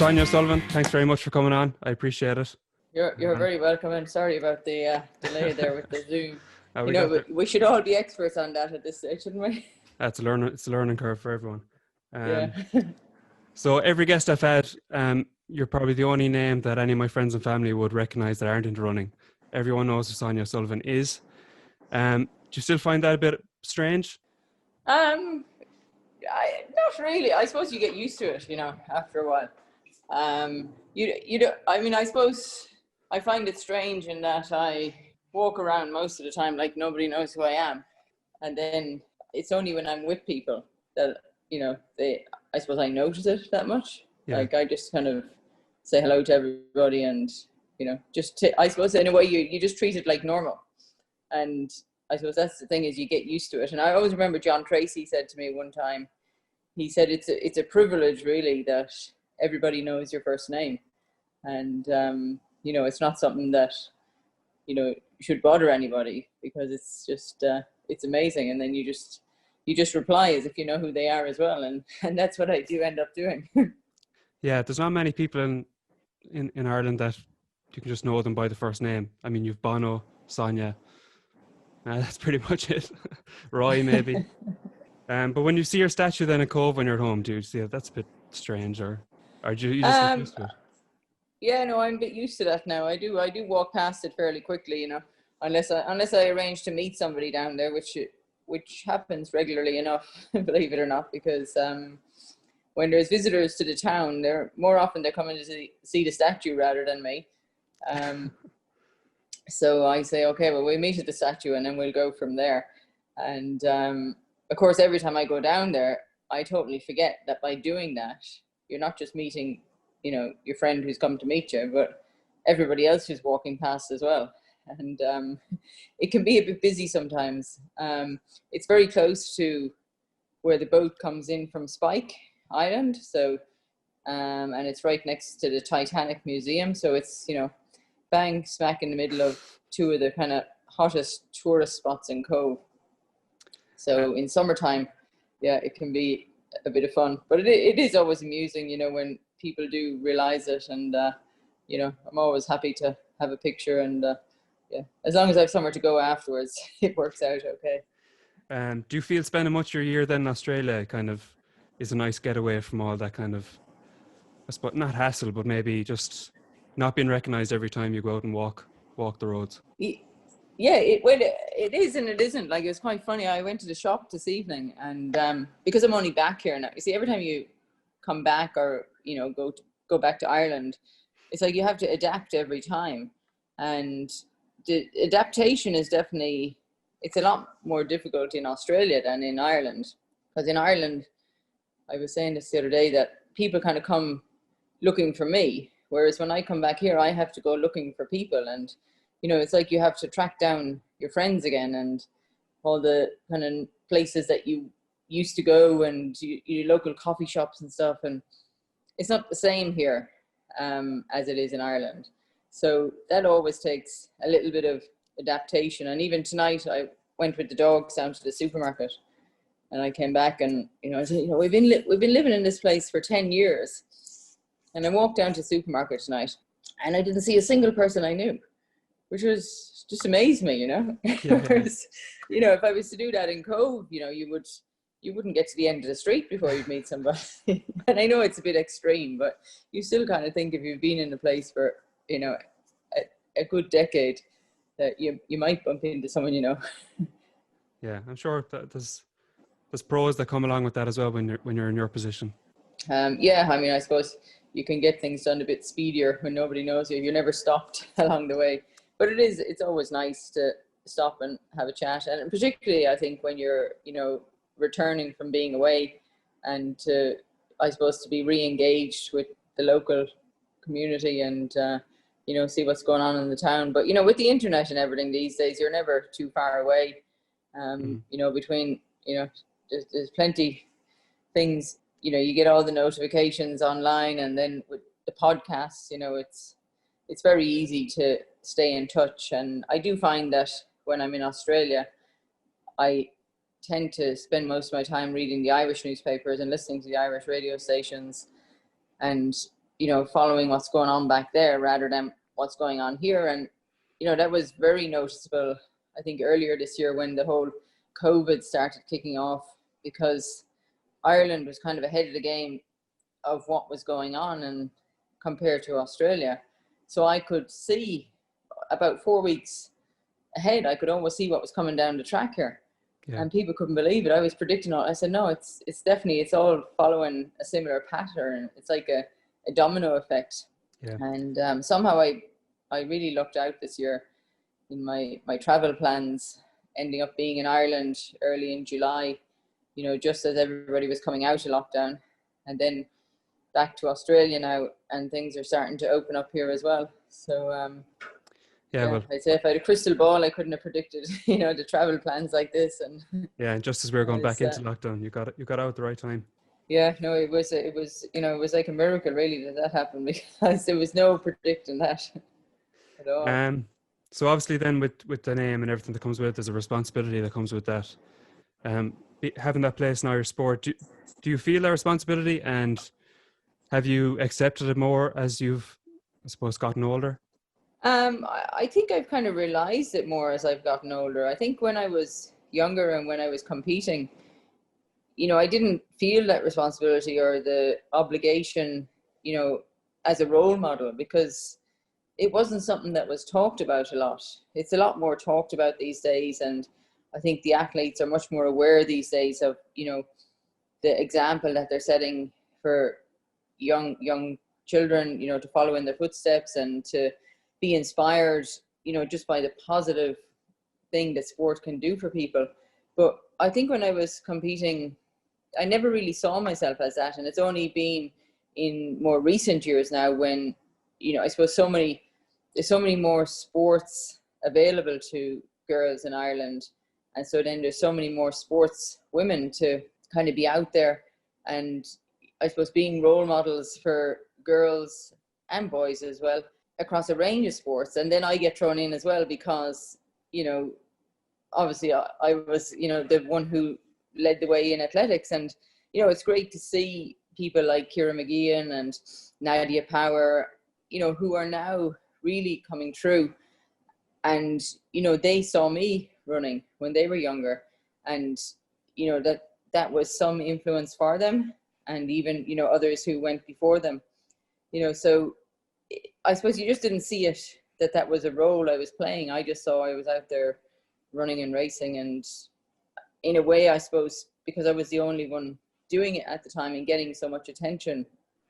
Sonia O'Sullivan, thanks very much for coming on. I appreciate it. You're very welcome, and sorry about the delay there with the Zoom. We should all be experts on that at this stage, shouldn't we? It's a learning curve for everyone. Yeah. So every guest I've had, you're probably the only name that any of my friends and family would recognise that aren't into running. Everyone knows who Sonia O'Sullivan is. Do you still find that a bit strange? Not really. I suppose you get used to it, after a while. I suppose I find it strange in that I walk around most of the time like nobody knows who I am, and then it's only when I'm with people that I suppose I notice it that much. Yeah. Like I just kind of say hello to everybody, and I suppose in a way you just treat it like normal. And I suppose that's the thing, is you get used to it. And I always remember John Tracy said to me one time, he said it's a privilege really that everybody knows your first name, and it's not something that should bother anybody, because it's just it's amazing. And then you just reply as if you know who they are as well, and that's what I do end up doing. Yeah, there's not many people in Ireland that you can just know them by the first name. I mean, you've Bono, Sonia, that's pretty much it. Roy maybe. But when you see your statue then in Cove when you're at home, do you see that that's a bit strange, or do you just get used to it? Yeah, no, I'm a bit used to that now. I do walk past it fairly quickly, unless I arrange to meet somebody down there, which happens regularly enough, believe it or not, because when there's visitors to the town, they're coming to see the statue rather than me. So I say, okay, well, we'll meet at the statue and then we'll go from there. And of course, every time I go down there, I totally forget that by doing that, you're not just meeting, your friend who's come to meet you, but everybody else who's walking past as well. And it can be a bit busy sometimes. It's very close to where the boat comes in from Spike Island. So, and it's right next to the Titanic Museum. So it's, bang smack in the middle of two of the kind of hottest tourist spots in Cove. So in summertime, yeah, it can be a bit of fun, but it is always amusing, when people do realize it. And, I'm always happy to have a picture, and yeah, as long as I have somewhere to go afterwards, it works out okay. Do you feel spending much of your year then in Australia kind of is a nice getaway from all that kind of, I suppose, not hassle, but maybe just not being recognized every time you go out and walk the roads? Yeah, it is and it isn't. Like, it was quite funny. I went to the shop this evening, and because I'm only back here now, you see, every time you come back or go back to Ireland, it's like you have to adapt every time, and the adaptation is definitely, it's a lot more difficult in Australia than in Ireland, because in Ireland, I was saying this the other day, that people kind of come looking for me, whereas when I come back here, I have to go looking for people. And it's like you have to track down your friends again, and all the kind of places that you used to go, and your local coffee shops and stuff. And it's not the same here as it is in Ireland. So that always takes a little bit of adaptation. And even tonight, I went with the dogs down to the supermarket, and I came back, and I said, we've been living in this place for 10 years. And I walked down to the supermarket tonight, and I didn't see a single person I knew, which was just amazed me, Yeah. Whereas, if I was to do that in Cove, you wouldn't get to the end of the street before you'd meet somebody. And I know it's a bit extreme, but you still kind of think, if you've been in a place for, a good decade, that you might bump into someone, Yeah, I'm sure that there's pros that come along with that as well when you're in your position. Yeah, I mean, I suppose you can get things done a bit speedier when nobody knows you. You're never stopped along the way. But it's always nice to stop and have a chat. And particularly, I think, when you're, returning from being away, and I suppose to be re-engaged with the local community, and, see what's going on in the town. But, with the internet and everything these days, you're never too far away. Between, there's plenty things, you get all the notifications online, and then with the podcasts, it's very easy to stay in touch. And I do find that when I'm in Australia, I tend to spend most of my time reading the Irish newspapers and listening to the Irish radio stations. And following what's going on back there rather than what's going on here. And, that was very noticeable, I think, earlier this year when the whole COVID started kicking off, because Ireland was kind of ahead of the game of what was going on and compared to Australia. So I could see about 4 weeks ahead, I could almost see what was coming down the track here. Yeah. And people couldn't believe it. I was predicting all. I said, no, it's definitely, it's all following a similar pattern. It's like a domino effect. Yeah. And somehow I really lucked out this year in my travel plans, ending up being in Ireland early in July, just as everybody was coming out of lockdown, and then back to Australia now, and things are starting to open up here as well. So well, I'd say if I had a crystal ball, I couldn't have predicted, the travel plans like this. And yeah, and just as we were going back into lockdown, you got out at the right time. Yeah, no, it was like a miracle really that happened, because there was no predicting that at all. So obviously then with the name and everything that comes with it, there's a responsibility that comes with that. Having that place in Irish sport, do you feel that responsibility, and have you accepted it more as you've, I suppose, gotten older? I think I've kind of realized it more as I've gotten older. I think when I was younger and when I was competing, I didn't feel that responsibility or the obligation, as a role model, because it wasn't something that was talked about a lot. It's a lot more talked about these days, and I think the athletes are much more aware these days of, the example that they're setting for young children, to follow in their footsteps and to be inspired, just by the positive thing that sport can do for people. But I think when I was competing, I never really saw myself as that, and it's only been in more recent years now when, I suppose there's so many more sports available to girls in Ireland, and so then there's so many more sports women to kind of be out there, and I suppose being role models for girls and boys as well across a range of sports. And then I get thrown in as well because, obviously I was, the one who led the way in athletics, and it's great to see people like Ciara McGeehan and Nadia Power, who are now really coming through, and they saw me running when they were younger, and that was some influence for them, and even others who went before them, so I suppose you just didn't see it that was a role I was playing. I just saw I was out there running and racing, and in a way, I suppose, because I was the only one doing it at the time and getting so much attention,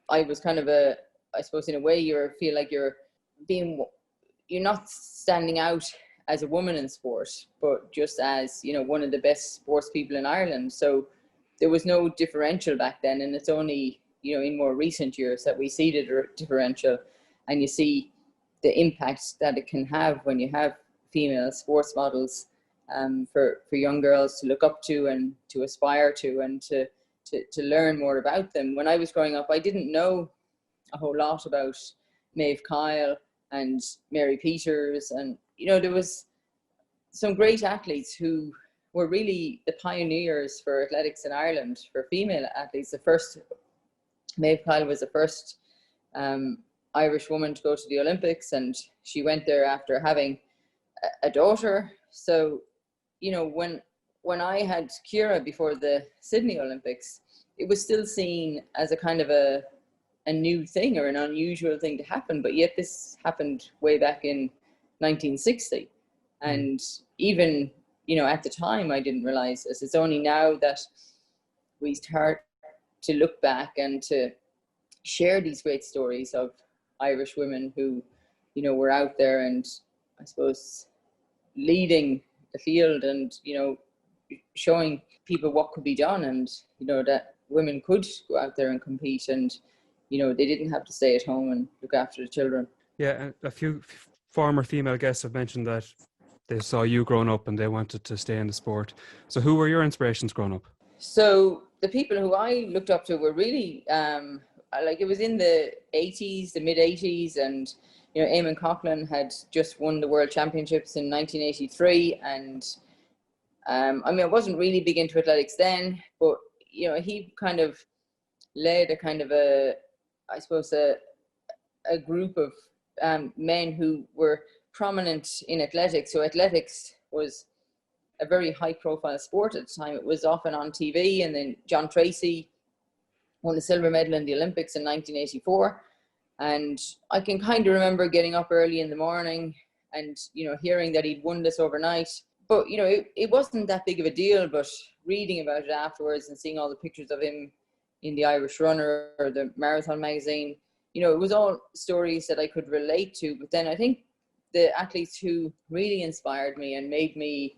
I was kind of I suppose in a way you feel like you're not standing out as a woman in sport, but just as, one of the best sports people in Ireland. So there was no differential back then, and it's only, in more recent years that we see the differential, and you see the impact that it can have when you have female sports models, for young girls to look up to and to aspire to, and to learn more about them. When I was growing up, I didn't know a whole lot about Maeve Kyle and Mary Peters, and there was some great athletes who were really the pioneers for athletics in Ireland, for female athletes. Maeve Kyle was the first Irish woman to go to the Olympics, and she went there after having a daughter. So when I had Ciara before the Sydney Olympics, it was still seen as a kind of a new thing or an unusual thing to happen, but yet this happened way back in 1960. And even, at the time, I didn't realize this. It's only now that we start to look back and to share these great stories of Irish women who, were out there and, I suppose, leading the field and, showing people what could be done, and, that women could go out there and compete, and, they didn't have to stay at home and look after the children. Yeah, a few former female guests have mentioned that they saw you growing up and they wanted to stay in the sport. So who were your inspirations growing up? So the people who I looked up to were really, it was in the 80s, the mid 80s, and, Eamon Coughlin had just won the World Championships in 1983. And I wasn't really big into athletics then, but, he kind of led a kind of a a group of men who were prominent in athletics. So athletics was a very high profile sport at the time. It was often on TV, and then John Tracy won a silver medal in the Olympics in 1984. And I can kind of remember getting up early in the morning and, hearing that he'd won this overnight. But, it wasn't that big of a deal, but reading about it afterwards and seeing all the pictures of him in the Irish Runner or the Marathon magazine, it was all stories that I could relate to. But then I think the athletes who really inspired me and made me,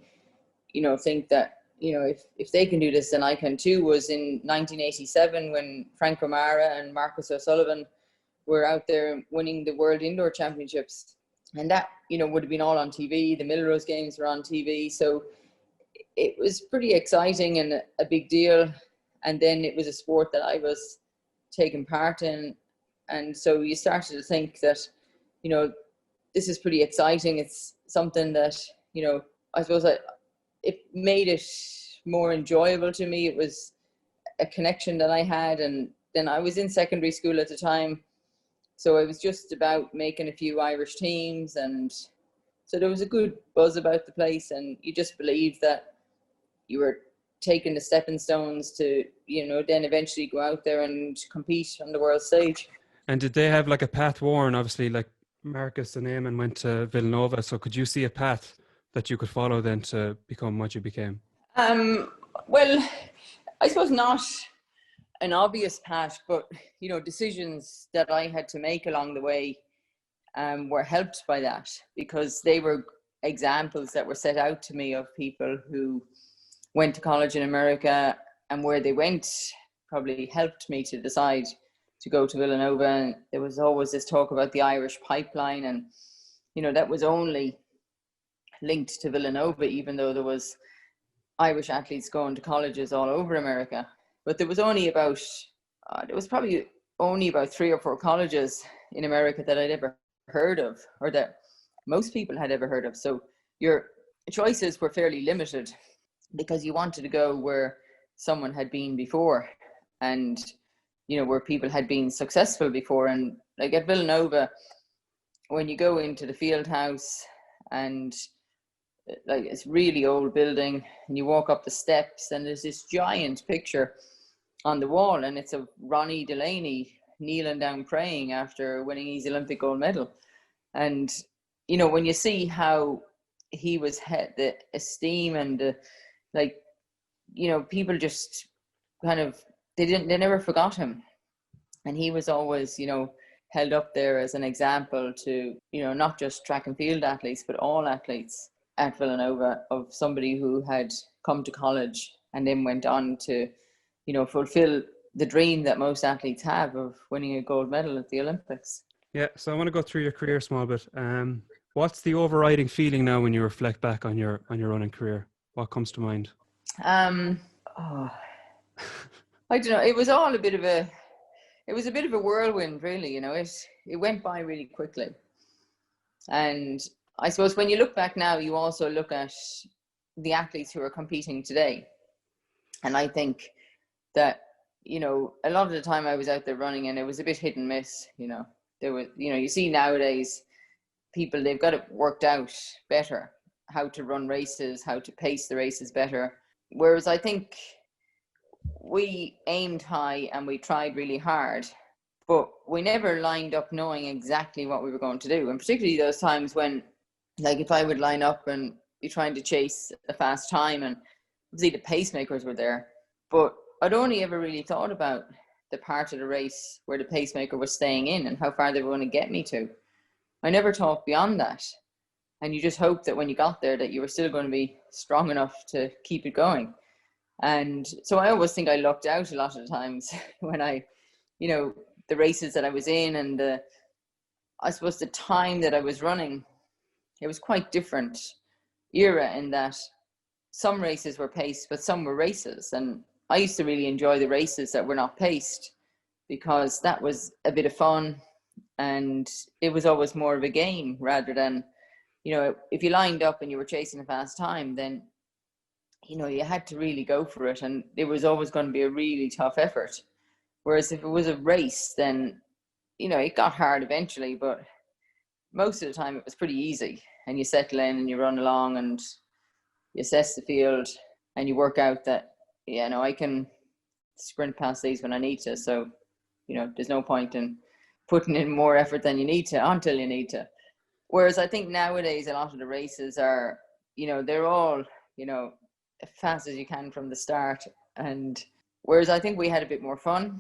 think that, if they can do this, then I can too, was in 1987 when Frank O'Mara and Marcus O'Sullivan were out there winning the World Indoor Championships. And that, would have been all on TV. The Millrose Games were on TV. So it was pretty exciting and a big deal. And then it was a sport that I was taking part in. And so you started to think that, this is pretty exciting. It's something that, I suppose it made it more enjoyable to me. It was a connection that I had. And then I was in secondary school at the time. So it was just about making a few Irish teams. And so there was a good buzz about the place. And you just believed that you were taking the stepping stones to, then eventually go out there and compete on the world stage. And did they have like a path worn? Obviously, like Marcus and Eamon went to Villanova. So could you see a path that you could follow then to become what you became? Well, I suppose not an obvious path, but, decisions that I had to make along the way were helped by that, because they were examples that were set out to me of people who went to college in America, and where they went probably helped me to decide to go to Villanova. And there was always this talk about the Irish pipeline, and, that was only linked to Villanova, even though there was Irish athletes going to colleges all over America. But there was probably only about 3 or 4 colleges in America that I'd ever heard of, or that most people had ever heard of. So your choices were fairly limited, because you wanted to go where someone had been before, and, where people had been successful before. And like at Villanova, when you go into the field house, and like it's really old building, and you walk up the steps, and there's this giant picture on the wall, and it's of Ronnie Delaney kneeling down praying after winning his Olympic gold medal. And, when you see how he was the esteem and people just kind of, they never forgot him. And he was always, held up there as an example to, not just track and field athletes, but all athletes at Villanova, of somebody who had come to college and then went on to, fulfill the dream that most athletes have of winning a gold medal at the Olympics. Yeah, so I want to go through your career a small bit. What's the overriding feeling now when you reflect back on your running career? What comes to mind? I don't know. It was all a bit of a whirlwind, really. It went by really quickly. And I suppose when you look back now, you also look at the athletes who are competing today. And I think that, a lot of the time I was out there running, and it was a bit hit and miss. There was, you see nowadays people, they've got it worked out better, how to run races, how to pace the races better. Whereas I think we aimed high and we tried really hard, but we never lined up knowing exactly what we were going to do. And particularly those times when, like, if I would line up and be trying to chase a fast time, and obviously the pacemakers were there, but I'd only ever really thought about the part of the race where the pacemaker was staying in and how far they were going to get me to. I never thought beyond that. And you just hoped that when you got there that you were still going to be strong enough to keep it going. And so I always think I lucked out a lot of the times when I, the races that I was in, and I suppose the time that I was running, it was quite different era in that some races were paced, but some were races. And I used to really enjoy the races that were not paced, because that was a bit of fun, and it was always more of a game rather than, if you lined up and you were chasing a fast time, then, you had to really go for it, and it was always going to be a really tough effort. Whereas if it was a race, then it got hard eventually, but most of the time it was pretty easy. And you settle in and you run along and you assess the field and you work out that, I can sprint past these when I need to. So, there's no point in putting in more effort than you need to until you need to. Whereas I think nowadays a lot of the races are, they're all, as fast as you can from the start. And whereas I think we had a bit more fun,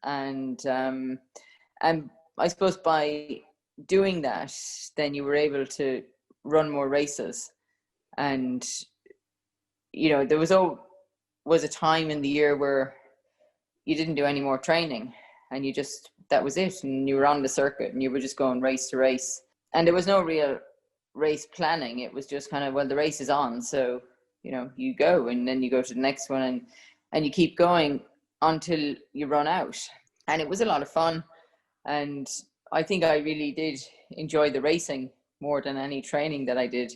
and I suppose by doing that, then you were able to run more races. And there was a time in the year where you didn't do any more training, and that was it, and you were on the circuit and you were just going race to race, and there was no real race planning. It was just kind of, well, the race is on, so you go, and then you go to the next one, and you keep going until you run out. And it was a lot of fun, and I think I really did enjoy the racing more than any training that I did.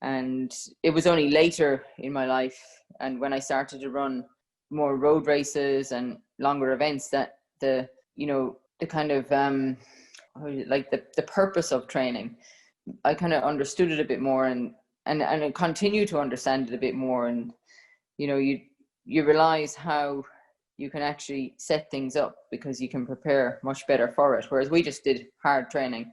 And it was only later in my life, and when I started to run more road races and longer events, that the kind of like the purpose of training, I kind of understood it a bit more, and I continue to understand it a bit more. And you realize how you can actually set things up, because you can prepare much better for it. Whereas we just did hard training,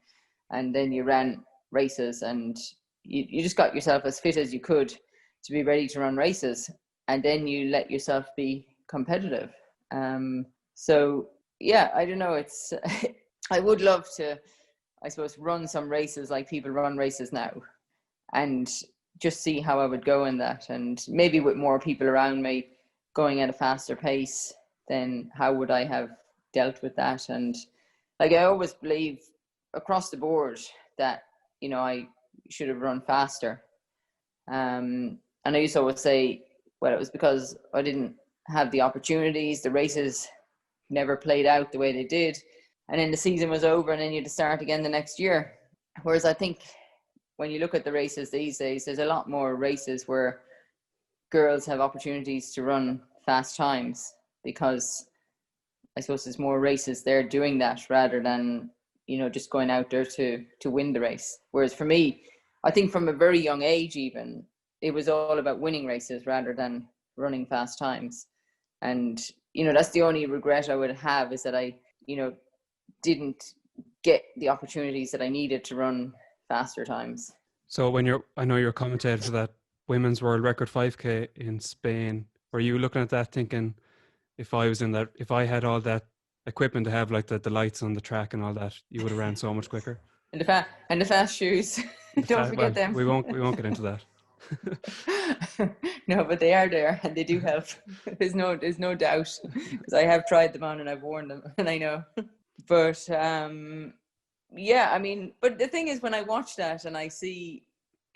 and then you ran races, and you just got yourself as fit as you could to be ready to run races, and then you let yourself be competitive. So yeah, I don't know, it's I would love to, I suppose, run some races like people run races now, and just see how I would go in that, and maybe with more people around me going at a faster pace, then how would I have dealt with that. And like, I always believe across the board that I should have run faster, and I used to always say, well, it was because I didn't have the opportunities. The races never played out the way they did, and then the season was over, and then you had to start again the next year. Whereas I think when you look at the races these days, there's a lot more races where girls have opportunities to run fast times, because I suppose there's more races there doing that, rather than just going out there to win the race. Whereas for me, I think from a very young age even, it was all about winning races rather than running fast times. And that's the only regret I would have, is that I didn't get the opportunities that I needed to run faster times. So I know you're commentator for that women's world record 5K in Spain. Were you looking at that thinking, if I had all that equipment to have, like the lights on the track and all that, you would have ran so much quicker? And the fast shoes. Don't forget them. We won't get into that. No, but they are there, and they do help. There's no doubt, because I have tried them on and I've worn them, and I know. But yeah, I mean, but the thing is, when I watch that and I see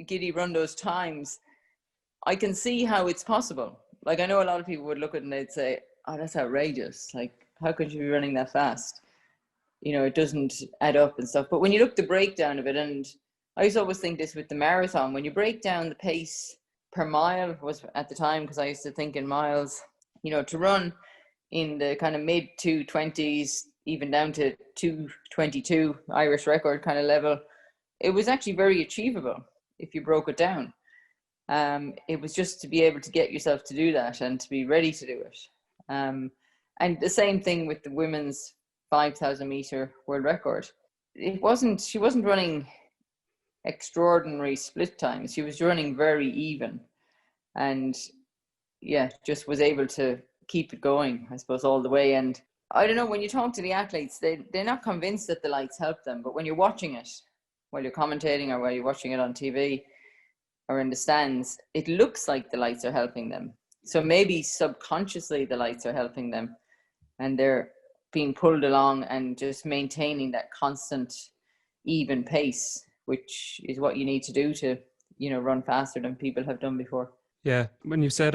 Giddy run those times, I can see how it's possible. Like, I know a lot of people would look at it and they'd say, oh, that's outrageous. Like, how could you be running that fast? It doesn't add up and stuff. But when you look at the breakdown of it, and I used to always think this with the marathon, when you break down the pace per mile, was at the time, because I used to think in miles, to run in the kind of mid 220s, even down to 222 Irish record kind of level, it was actually very achievable if you broke it down. It was just to be able to get yourself to do that and to be ready to do it. And the same thing with the women's 5,000 meter world record. She wasn't running extraordinary split times. She was running very even, and yeah, just was able to keep it going, I suppose, all the way. And I don't know, when you talk to the athletes, they're not convinced that the lights help them, but when you're watching it, while you're commentating or while you're watching it on TV or in the stands, it looks like the lights are helping them. So maybe subconsciously the lights are helping them, and they're being pulled along and just maintaining that constant even pace, which is what you need to do to run faster than people have done before. Yeah, when you said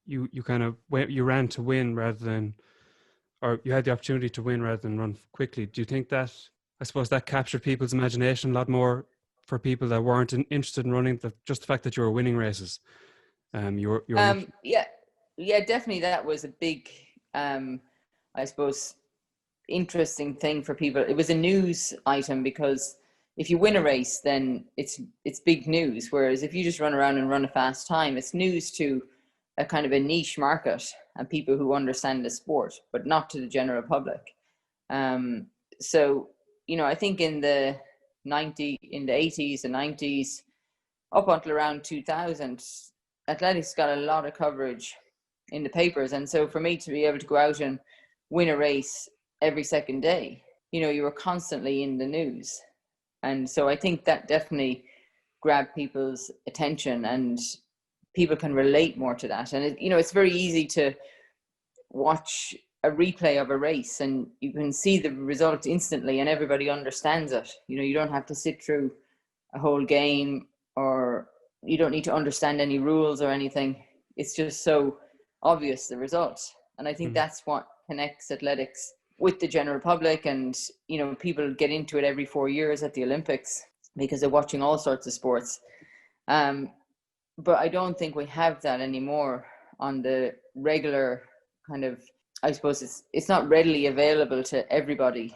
you kind of you ran to win rather than, or you had the opportunity to win rather than run quickly, do you think that, I suppose, that captured people's imagination a lot more for people that weren't interested in running, just the fact that you were winning races? Yeah, definitely. That was a big, I suppose, interesting thing for people. It was a news item because if you win a race, then it's big news. Whereas if you just run around and run a fast time, it's news to a kind of a niche market and people who understand the sport, but not to the general public. So, you know, I think in the 80s and 90s, up until around 2000, athletics got a lot of coverage in the papers. And so for me to be able to go out and win a race every second day, you know, you were constantly in the news. And so I think that definitely grabbed people's attention, and people can relate more to that. And, you know, it's very easy to watch a replay of a race and you can see the result instantly and everybody understands it. You know, you don't have to sit through a whole game, or you don't need to understand any rules or anything. It's just so obvious, the results. And I think that's what connects athletics with the general public. And, you know, people get into it every 4 years at the Olympics because they're watching all sorts of sports. But I don't think we have that anymore on the regular kind of, I suppose it's not readily available to everybody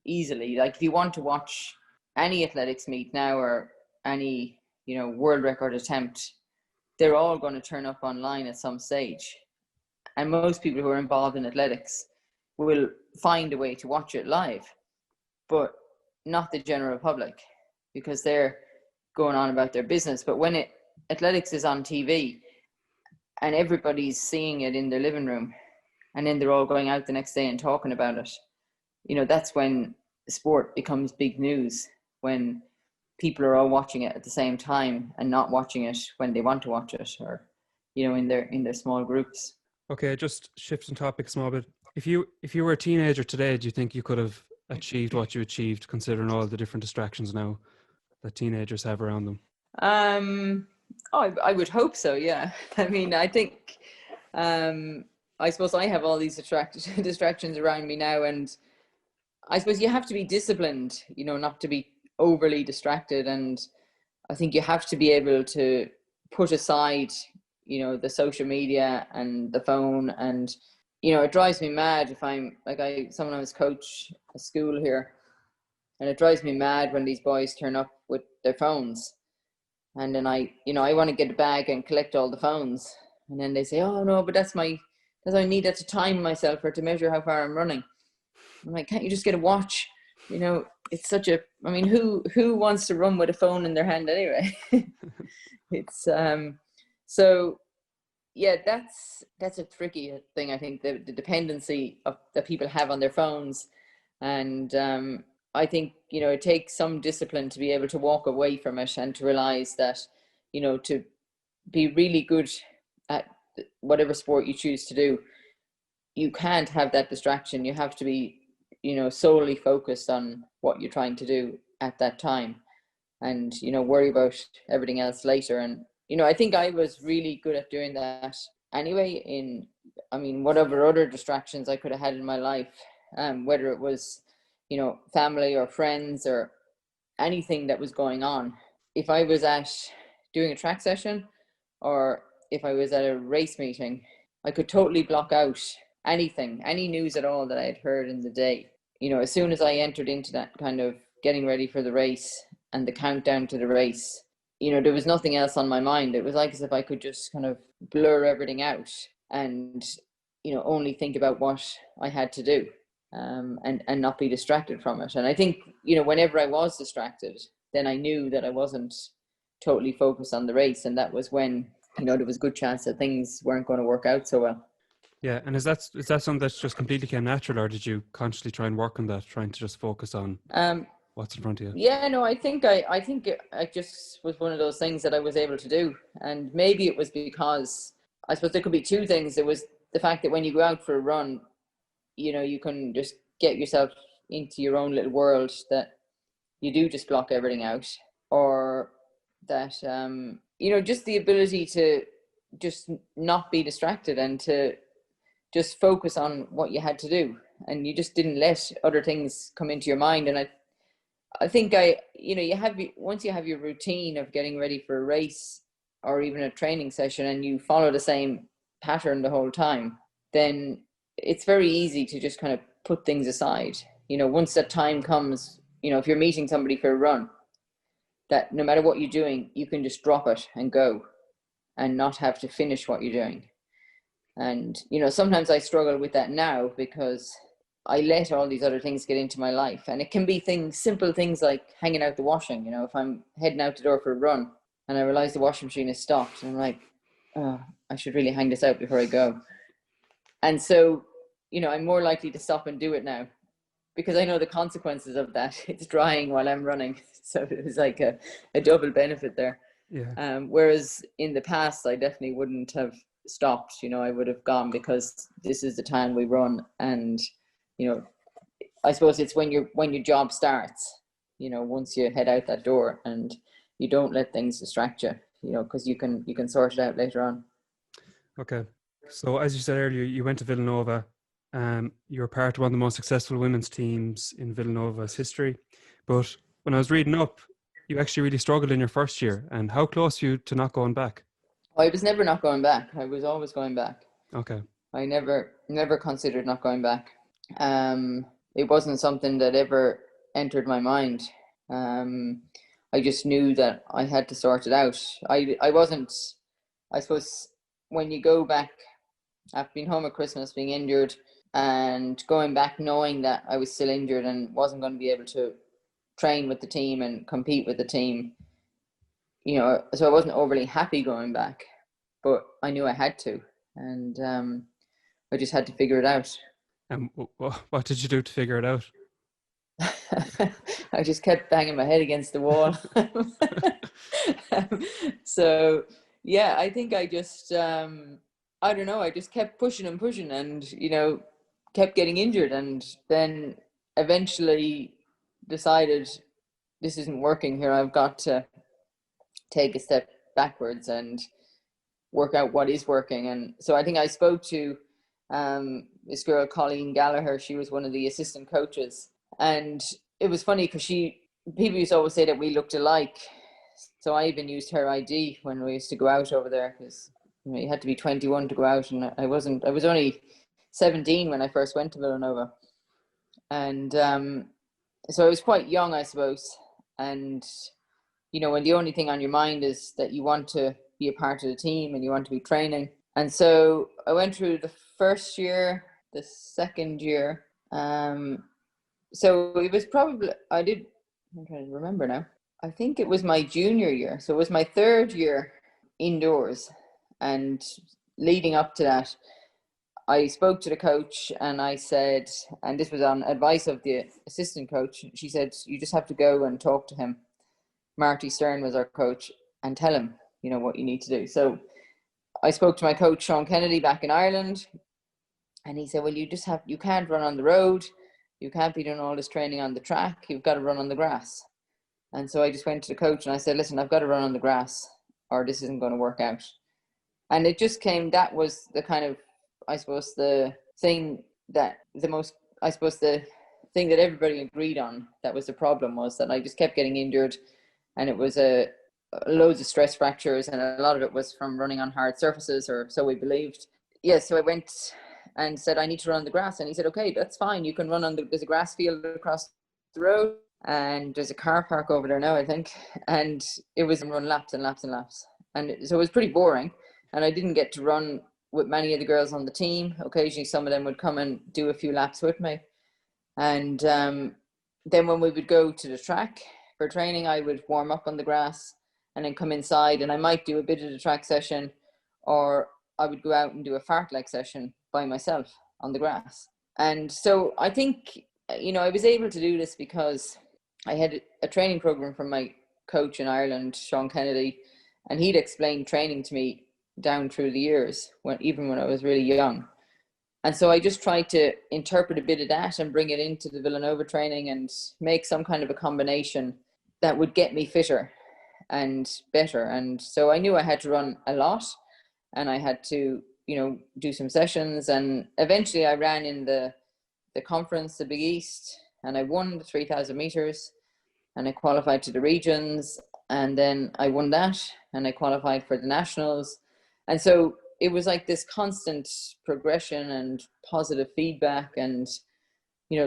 easily. Like if you want to watch any athletics meet now or any, you know, world record attempt, they're all going to turn up online at some stage. And most people who are involved in athletics will find a way to watch it live, but not the general public because they're going on about their business. But when athletics is on TV and everybody's seeing it in their living room, and then they're all going out the next day and talking about it, you know, that's when sport becomes big news, when people are all watching it at the same time and not watching it when they want to watch it, or, you know, in their small groups. Okay, just shifting topic a small bit. If you were a teenager today, do you think you could have achieved what you achieved, considering all the different distractions now that teenagers have around them? I would hope so, yeah. I mean, I think, I suppose I have all these distractions around me now, and I suppose you have to be disciplined, you know, not to be overly distracted. And I think you have to be able to put aside, you know, the social media and the phone. And, you know, it drives me mad if I'm like, sometimes coach a school here, and it drives me mad when these boys turn up with their phones. And then I want to get a bag and collect all the phones. And then they say, oh no, but that's I need that to time myself or to measure how far I'm running. I'm like, can't you just get a watch? You know, it's such a, I mean, who wants to run with a phone in their hand anyway? It's, so yeah, that's a tricky thing. I think the dependency that people have on their phones. And I think, you know, it takes some discipline to be able to walk away from it and to realize that, you know, to be really good at whatever sport you choose to do, you can't have that distraction. You have to be, you know, solely focused on what you're trying to do at that time, and, you know, worry about everything else later. And, you know, I think I was really good at doing that anyway, whatever other distractions I could have had in my life, whether it was, you know, family or friends or anything that was going on. If I was doing a track session, or if I was at a race meeting, I could totally block out anything, any news at all that I had heard in the day. You know, as soon as I entered into that kind of getting ready for the race and the countdown to the race, you know, there was nothing else on my mind. It was like as if I could just kind of blur everything out and, you know, only think about what I had to do, and not be distracted from it. And I think, you know, whenever I was distracted, then I knew that I wasn't totally focused on the race. And that was when, you know, there was a good chance that things weren't going to work out so well. Yeah, and is that something that's just completely came natural, or did you consciously try and work on that, trying to just focus on what's in front of you? Yeah, no, I think I just was one of those things that I was able to do. And maybe it was because, I suppose there could be two things. There was the fact that when you go out for a run, you know, you can just get yourself into your own little world, that you do just block everything out, or that, you know, just the ability to just not be distracted and to just focus on what you had to do, and you just didn't let other things come into your mind. And I think you know, once you have your routine of getting ready for a race or even a training session, and you follow the same pattern the whole time, then it's very easy to just kind of put things aside. You know, once that time comes, you know, if you're meeting somebody for a run, that no matter what you're doing, you can just drop it and go and not have to finish what you're doing. And, you know, sometimes I struggle with that now because I let all these other things get into my life. And it can be things, simple things like hanging out the washing. You know, if I'm heading out the door for a run and I realize the washing machine is stopped, and I'm like, oh, I should really hang this out before I go. And so, you know, I'm more likely to stop and do it now because I know the consequences of that. It's drying while I'm running. So it was like a double benefit there. Yeah. Whereas in the past, I definitely wouldn't have stopped. You know, I would have gone because this is the time we run. And, you know, I suppose it's when your job starts, you know, once you head out that door, and you don't let things distract you, you know, because you can sort it out later on. Okay. So as you said earlier, you went to Villanova. You were part of one of the most successful women's teams in Villanova's history. But when I was reading up, you actually really struggled in your first year. And how close were you to not going back? I was never not going back. I was always going back. Okay. I never considered not going back. It wasn't something that ever entered my mind. I just knew that I had to sort it out. I wasn't, I suppose, when you go back after being home at Christmas, being injured, and going back knowing that I was still injured and wasn't going to be able to train with the team and compete with the team, you know, so I wasn't overly happy going back, but I knew I had to, and I just had to figure it out. And what did you do to figure it out? I just kept banging my head against the wall. So yeah, I think I just I don't know, I just kept pushing and pushing, and, you know, kept getting injured, and then eventually decided this isn't working here. I've got to take a step backwards and work out what is working. And so I think I spoke to this girl, Colleen Gallagher. She was one of the assistant coaches, and it was funny because people used to always say that we looked alike. So I even used her ID when we used to go out over there, because, you know, you had to be 21 to go out, and I was only 17 when I first went to Villanova. And so I was quite young, I suppose. And, you know, when the only thing on your mind is that you want to be a part of the team and you want to be training. And so I went through the first year, the second year. So it was probably, I'm trying to remember now. I think it was my junior year. So it was my third year indoors. And leading up to that, I spoke to the coach and I said, and this was on advice of the assistant coach, she said, you just have to go and talk to him. Marty Stern was our coach, and tell him, you know, what you need to do. So I spoke to my coach, Sean Kennedy, back in Ireland, and he said, well, you can't run on the road. You can't be doing all this training on the track. You've got to run on the grass. And so I just went to the coach and I said, listen, I've got to run on the grass or this isn't going to work out. And it just came, that was the kind of, I suppose, the thing that the thing that everybody agreed on that was the problem, was that I just kept getting injured, and it was loads of stress fractures, and a lot of it was from running on hard surfaces, or so we believed. Yeah, so I went and said, I need to run on the grass. And he said, okay, that's fine. You can run on there's a grass field across the road, and there's a car park over there now, I think. And it was run laps and laps and laps. And so it was pretty boring. And I didn't get to run with many of the girls on the team. Occasionally, some of them would come and do a few laps with me. And then when we would go to the track for training, I would warm up on the grass and then come inside, and I might do a bit of the track session, or I would go out and do a fartlek session by myself on the grass. And so I think, you know, I was able to do this because I had a training program from my coach in Ireland, Sean Kennedy, and he'd explained training to me down through the years, even when I was really young. And so I just tried to interpret a bit of that and bring it into the Villanova training and make some kind of a combination that would get me fitter and better. And so I knew I had to run a lot, and I had to, you know, do some sessions. And eventually I ran in the conference, the Big East, and I won the 3,000 meters, and I qualified to the regions. And then I won that, and I qualified for the nationals. And so it was like this constant progression and positive feedback. And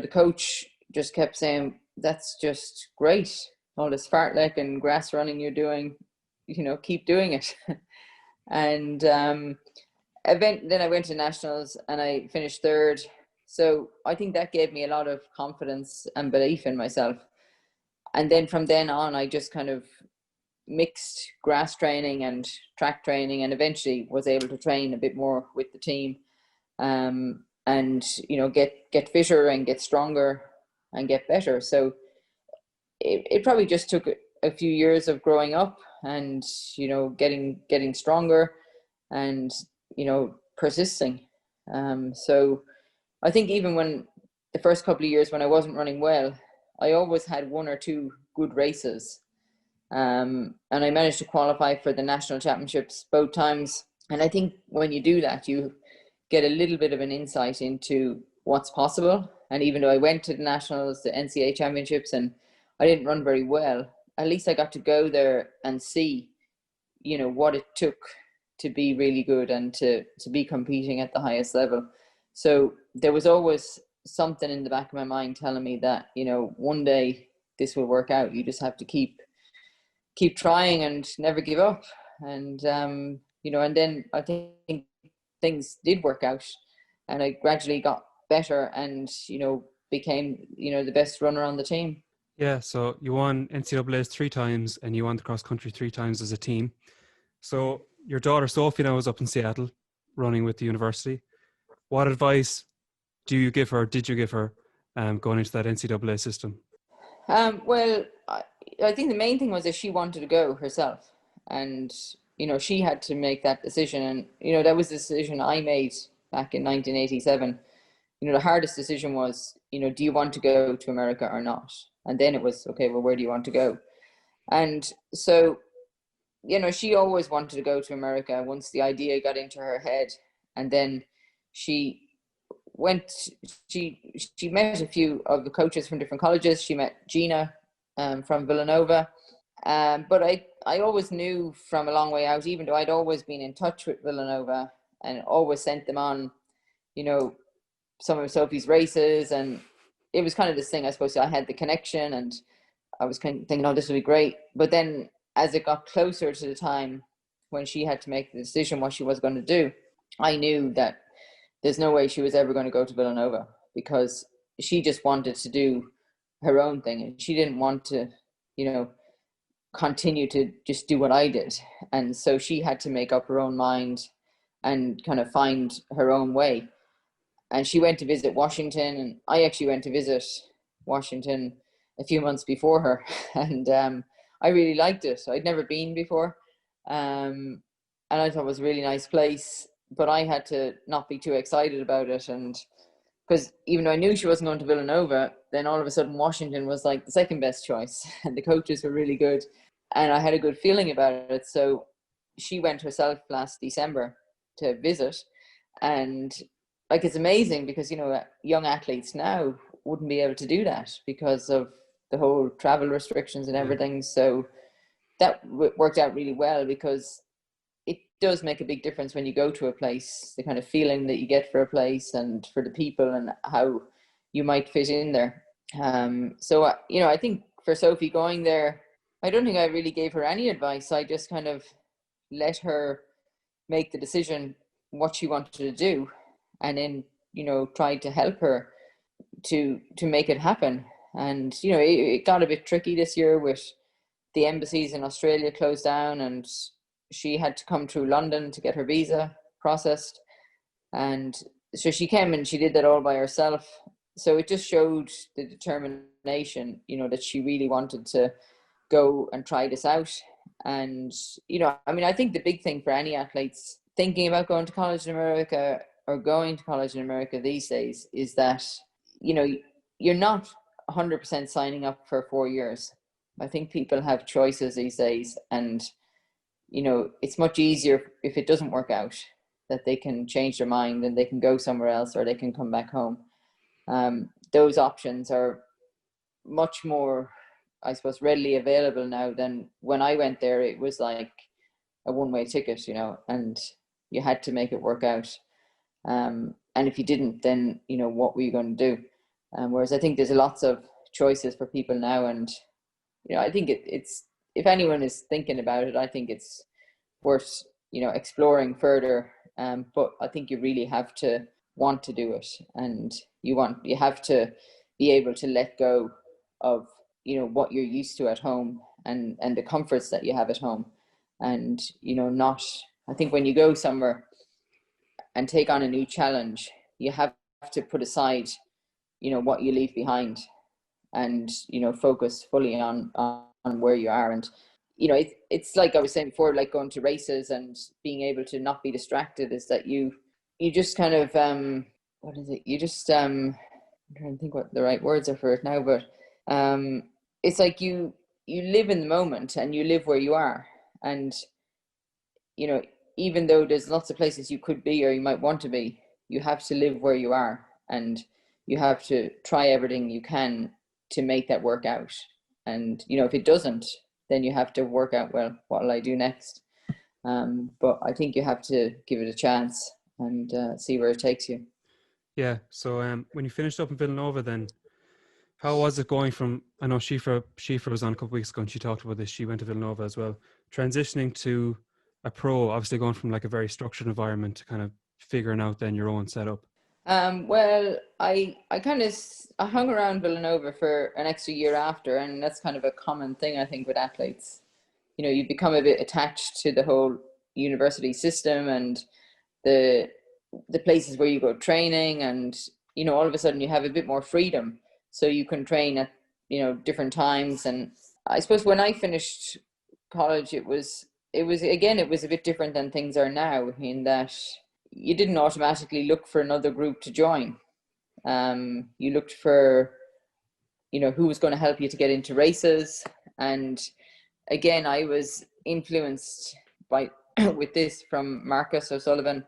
the coach just kept saying, that's just great. All this fartlek and grass running you're doing, keep doing it. And then I went to nationals and I finished third. So I think that gave me a lot of confidence and belief in myself. And then from then on, I just kind of mixed grass training and track training, and eventually was able to train a bit more with the team, and get fitter and get stronger and get better. So it probably just took a few years of growing up and getting stronger and persisting. So I think even when the first couple of years when I wasn't running well, I always had one or two good races. And I managed to qualify for the national championships both times. And I think when you do that, you get a little bit of an insight into what's possible. And even though I went to the nationals, the NCAA championships, and I didn't run very well, at least I got to go there and see, what it took to be really good and to be competing at the highest level. So there was always something in the back of my mind telling me that, one day this will work out. You just have to keep trying and never give up. And, and then I think things did work out, and I gradually got better and, became, the best runner on the team. Yeah, so you won NCAAs 3 times and you won the cross country 3 times as a team. So your daughter Sophie now is up in Seattle running with the university. What advice did you give her going into that NCAA system? Well, I think the main thing was that she wanted to go herself, and she had to make that decision. And that was the decision I made back in 1987. The hardest decision was, do you want to go to America or not? And then it was, okay, well, where do you want to go? And so, she always wanted to go to America once the idea got into her head. And then she met a few of the coaches from different colleges. She met Gina from Villanova. But I always knew from a long way out, even though I'd always been in touch with Villanova and always sent them on, some of Sophie's races. And it was kind of this thing, I suppose, I had the connection and I was kind of thinking, oh, this will be great. But then as it got closer to the time when she had to make the decision what she was going to do, I knew that there's no way she was ever going to go to Villanova, because she just wanted to do her own thing. And she didn't want to, continue to just do what I did. And so she had to make up her own mind and kind of find her own way. And she went to visit Washington, and I actually went to visit Washington a few months before her. And I really liked it. I'd never been before. And I thought it was a really nice place. But I had to not be too excited about it. And because even though I knew she wasn't going to Villanova, then all of a sudden Washington was like the second best choice. And the coaches were really good. And I had a good feeling about it. So she went herself last December to visit. And it's amazing because, young athletes now wouldn't be able to do that because of the whole travel restrictions and everything. So that worked out really well, because it does make a big difference when you go to a place, the kind of feeling that you get for a place and for the people and how you might fit in there. So, I think for Sophie going there, I don't think I really gave her any advice. I just kind of let her make the decision what she wanted to do, and then, tried to help her to make it happen. And, it got a bit tricky this year with the embassies in Australia closed down, and she had to come through London to get her visa processed. And so she came and she did that all by herself. So it just showed the determination, that she really wanted to go and try this out. And, I think the big thing for any athletes thinking about going to college in America or going to college in America these days is that, you're not 100% signing up for 4 years. I think people have choices these days, and, it's much easier if it doesn't work out, that they can change their mind and they can go somewhere else or they can come back home. Those options are much more, I suppose, readily available now than when I went there. It was like a one-way ticket, and you had to make it work out. And if you didn't, then, what were you going to do? Whereas I think there's lots of choices for people now, and I think it's, if anyone is thinking about it, I think it's worth exploring further. But I think you really have to want to do it, and you have to be able to let go of what you're used to at home, and the comforts that you have at home, and not. I think when you go somewhere and take on a new challenge, you have to put aside what you leave behind, and focus fully on where you are. And it's like I was saying before, like going to races and being able to not be distracted, is that you just kind of what is it, you just I'm trying to think what the right words are for it now, but it's like you live in the moment, and you live where you are. And even though there's lots of places you could be or you might want to be, you have to live where you are, and you have to try everything you can to make that work out. And if it doesn't, then you have to work out, well, what will I do next? But I think you have to give it a chance and see where it takes you. Yeah. So when you finished up in Villanova, then how was it going from, I know Shifa was on a couple of weeks ago and she talked about this, she went to Villanova as well, transitioning to a pro, obviously going from like a very structured environment to kind of figuring out then your own setup? Well, I hung around Villanova for an extra year after, and that's kind of a common thing, I think, with athletes. You become a bit attached to the whole university system and the places where you go training, and all of a sudden you have a bit more freedom, so you can train at different times. And I suppose when I finished college, it was a bit different than things are now, in that you didn't automatically look for another group to join. You looked for who was going to help you to get into races. And again, I was influenced by with this from Marcus O'Sullivan,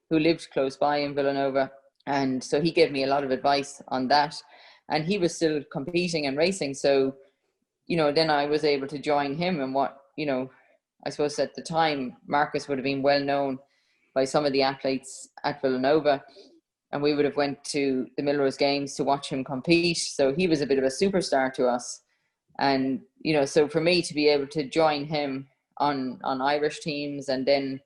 who lived close by in Villanova, and so he gave me a lot of advice on that. And he was still competing and racing, so then I was able to join him. And what I suppose at the time, Marcus would have been well known by some of the athletes at Villanova, and we would have went to the Millrose Games to watch him compete. So he was a bit of a superstar to us. And so for me to be able to join him on Irish teams and then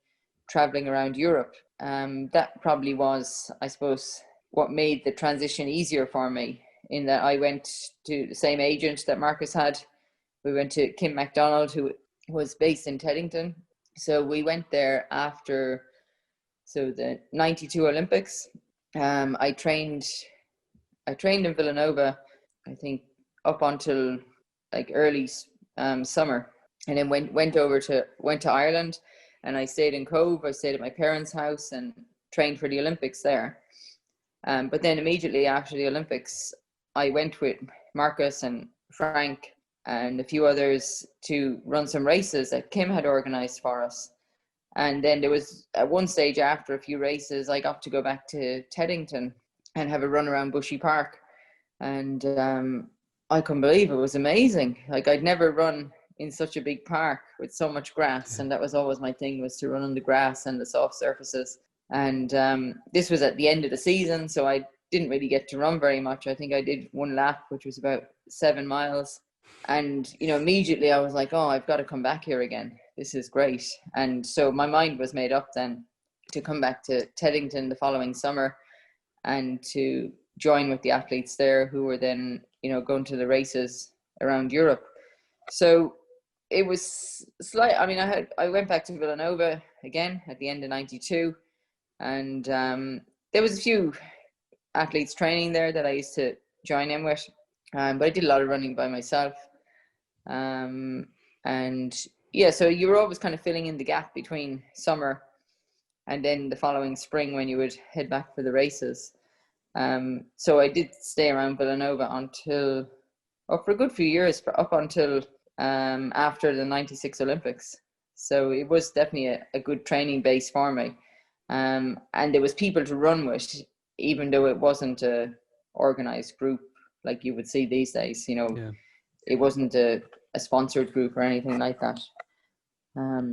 traveling around Europe, that probably was, I suppose, what made the transition easier for me, in that I went to the same agent that Marcus had. We went to Kim MacDonald, who was based in Teddington. So we went there after the 92 Olympics. I trained in Villanova, I think, up until like early summer, and then went to Ireland, and I stayed in Cove. I stayed at my parents' house and trained for the Olympics there. But then immediately after the Olympics, I went with Marcus and Frank and a few others to run some races that Kim had organized for us. And then there was, at one stage after a few races, I got to go back to Teddington and have a run around Bushy Park. And I couldn't believe it. It was amazing. Like, I'd never run in such a big park with so much grass. And that was always my thing, was to run on the grass and the soft surfaces. And this was at the end of the season, so I didn't really get to run very much. I think I did one lap, which was about 7 miles. And, immediately I was like, oh, I've got to come back here again. This is great. And so my mind was made up then to come back to Teddington the following summer and to join with the athletes there, who were then, going to the races around Europe. So it was slight. I mean, I went back to Villanova again at the end of 92, and there was a few athletes training there that I used to join in with, but I did a lot of running by myself. And yeah, so you were always kind of filling in the gap between summer and then the following spring when you would head back for the races. So I did stay around Villanova until, for a good few years, up until after the 96 Olympics. So it was definitely a good training base for me. And there was people to run with, even though it wasn't a organized group like you would see these days. Yeah. It wasn't a sponsored group or anything like that.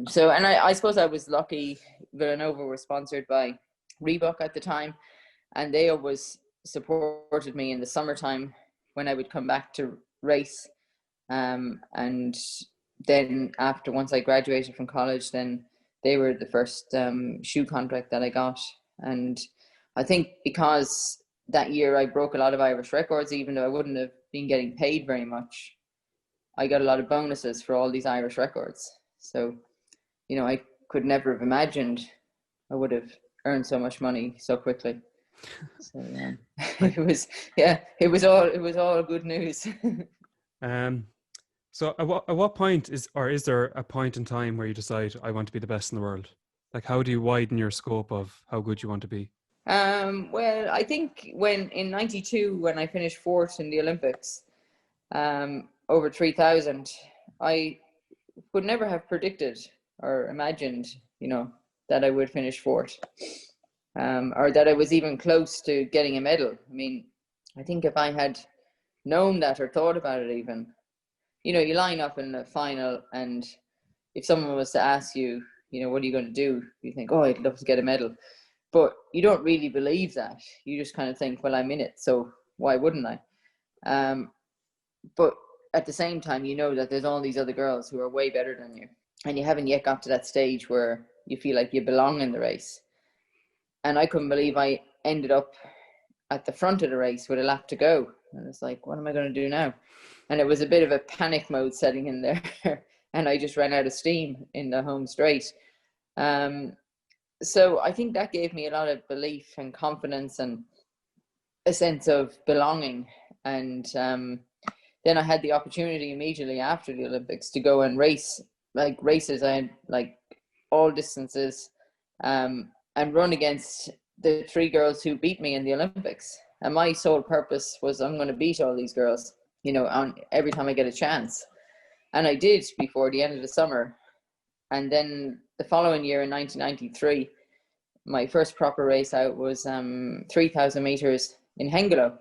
So, and I suppose I was lucky. Villanova were sponsored by Reebok at the time, and they always supported me in the summertime when I would come back to race. And then once I graduated from college, then they were the first shoe contract that I got. And I think because that year I broke a lot of Irish records, even though I wouldn't have been getting paid very much, I got a lot of bonuses for all these Irish records. So, I could never have imagined I would have earned so much money so quickly. So it was all good news. So at what point is there a point in time where you decide I want to be the best in the world? Like, how do you widen your scope of how good you want to be? Well, I think in '92, when I finished fourth in the Olympics, over 3,000, I would never have predicted or imagined, that I would finish fourth, or that I was even close to getting a medal. I mean, I think if I had known that or thought about it even, you line up in the final, and if someone was to ask you, what are you going to do? You think, oh, I'd love to get a medal. But you don't really believe that. You just kind of think, well, I'm in it, so why wouldn't I? But at the same time, that there's all these other girls who are way better than you, and you haven't yet got to that stage where you feel like you belong in the race. And I couldn't believe I ended up at the front of the race with a lap to go. And it's like, what am I going to do now? And it was a bit of a panic mode setting in there. And I just ran out of steam in the home straight. So I think that gave me a lot of belief and confidence and a sense of belonging. And then I had the opportunity immediately after the Olympics to go and race, like races. I had like all distances, and run against the three girls who beat me in the Olympics. And my sole purpose was, I'm going to beat all these girls, on every time I get a chance. And I did before the end of the summer. And then the following year in 1993, my first proper race out was 3,000 meters in Hengelo.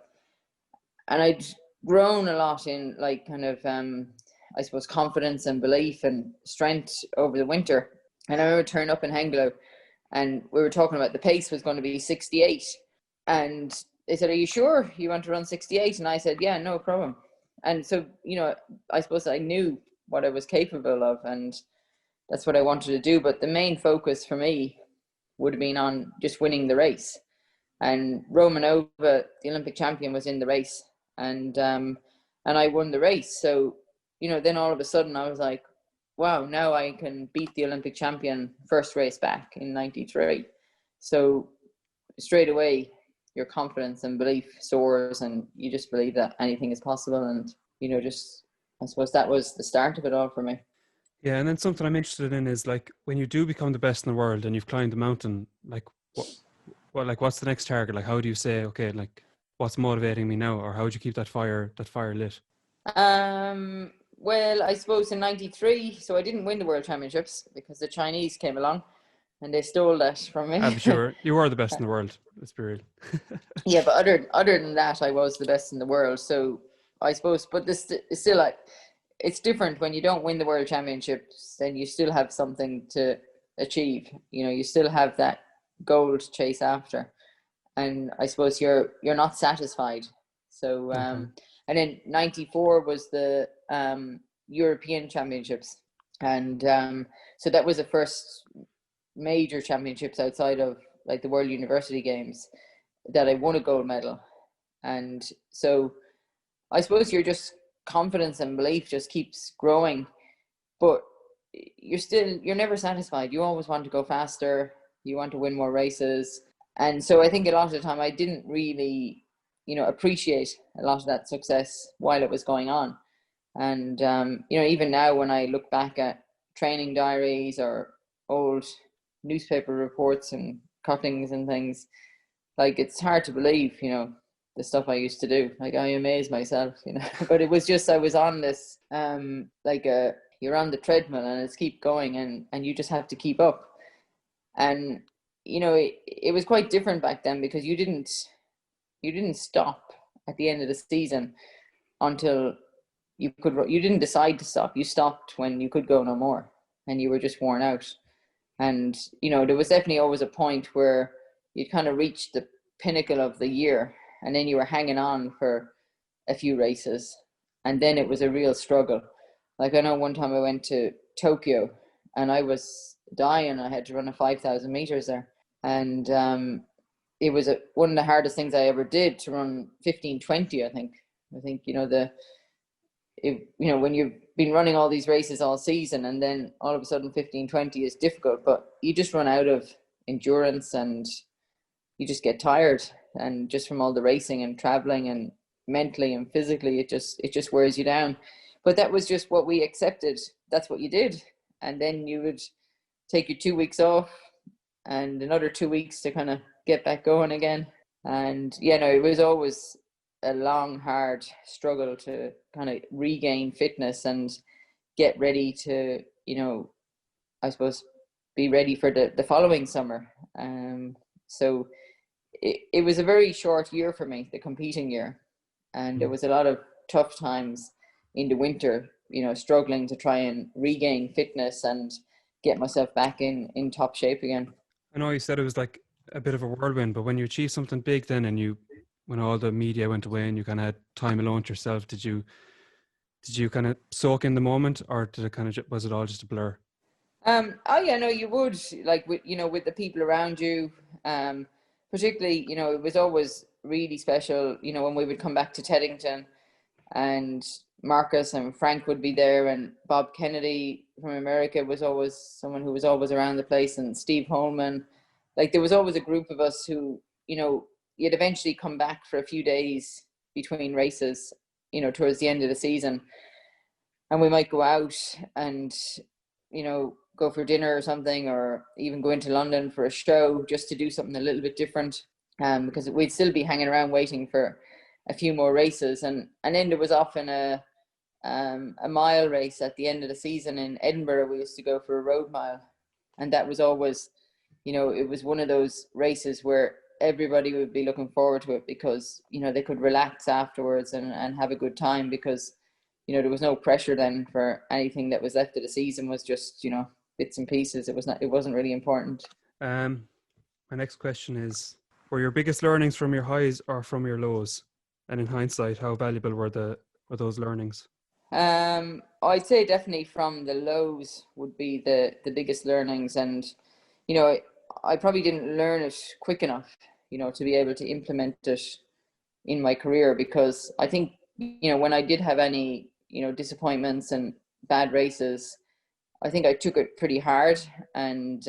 And I'd grown a lot in like kind of, I suppose, confidence and belief and strength over the winter. And I remember turning up in Hengelo, and we were talking about the pace was going to be 68. And they said, are you sure you want to run 68? And I said, yeah, no problem. And so, I suppose I knew what I was capable of, and that's what I wanted to do. But the main focus for me would have been on just winning the race. And Romanova, the Olympic champion, was in the race, and I won the race. So, then all of a sudden I was like, wow, now I can beat the Olympic champion first race back in 93. So straight away, your confidence and belief soars, and you just believe that anything is possible. And, I suppose that was the start of it all for me. Yeah. And then something I'm interested in is like, when you do become the best in the world and you've climbed the mountain, like what's the next target? Like, how do you say, okay, like what's motivating me now? Or how would you keep that fire lit? Well, I suppose in 93, so I didn't win the World Championships because the Chinese came along and they stole that from me. I'm sure you were the best in the world. Let's be real. Yeah, but other than that, I was the best in the world. So I suppose, but this is still like, it's different when you don't win the World Championships. Then you still have something to achieve. You still have that goal to chase after, and I suppose you're not satisfied. So and then 94 was the European Championships, and so that was the first major championships outside of like the World University Games that I won a gold medal. And so I suppose your confidence and belief just keeps growing, but you're never satisfied. You always want to go faster. You want to win more races. And so I think a lot of the time I didn't really, appreciate a lot of that success while it was going on. And, even now when I look back at training diaries or old newspaper reports and cuttings and things, like it's hard to believe, the stuff I used to do. Like I amaze myself, but it was just, I was on this, you're on the treadmill and it's keep going and you just have to keep up. And, it was quite different back then because you didn't stop at the end of the season until you didn't decide to stop. You stopped when you could go no more and you were just worn out. And, there was definitely always a point where you'd kind of reached the pinnacle of the year and then you were hanging on for a few races, and then it was a real struggle. Like, I know one time I went to Tokyo and I was dying. I had to run a 5,000 meters there, and it was one of the hardest things I ever did, to run 15:20. I think when you've been running all these races all season, and then all of a sudden 15:20 is difficult, but you just run out of endurance and you just get tired, and just from all the racing and traveling, and mentally and physically, it just wears you down. But that was just what we accepted. That's what you did. And then you would take your 2 weeks off and another 2 weeks to kind of get back going again. And it was always a long, hard struggle to kind of regain fitness and get ready to, I suppose, be ready for the following summer. So it was a very short year for me, the competing year. And there was a lot of tough times in the winter, struggling to try and regain fitness and get myself back in top shape again. I know you said it was like a bit of a whirlwind, but when you achieved something big then, and when all the media went away and you kind of had time alone to yourself, did you kind of soak in the moment, or did it was it all just a blur? No, you would, like, with the people around you, particularly, it was always really special, when we would come back to Teddington, and Marcus and Frank would be there, and Bob Kennedy from America was always someone who was always around the place, and Steve Holman. Like, there was always a group of us who, you'd eventually come back for a few days between races, towards the end of the season, and we might go out and, go for dinner or something, or even go into London for a show, just to do something a little bit different, because we'd still be hanging around waiting for a few more races. And then there was often a mile race at the end of the season in Edinburgh. We used to go for a road mile, and that was always, it was one of those races where everybody would be looking forward to it, because they could relax afterwards and have a good time, because there was no pressure then for anything that was left of the season. Was just bits and pieces. It wasn't really important. My next question is, were your biggest learnings from your highs or from your lows? And in hindsight, how valuable were those learnings? I'd say definitely from the lows would be the biggest learnings. And I probably didn't learn it quick enough to be able to implement it in my career, because I think when I did have any disappointments and bad races, I think I took it pretty hard, and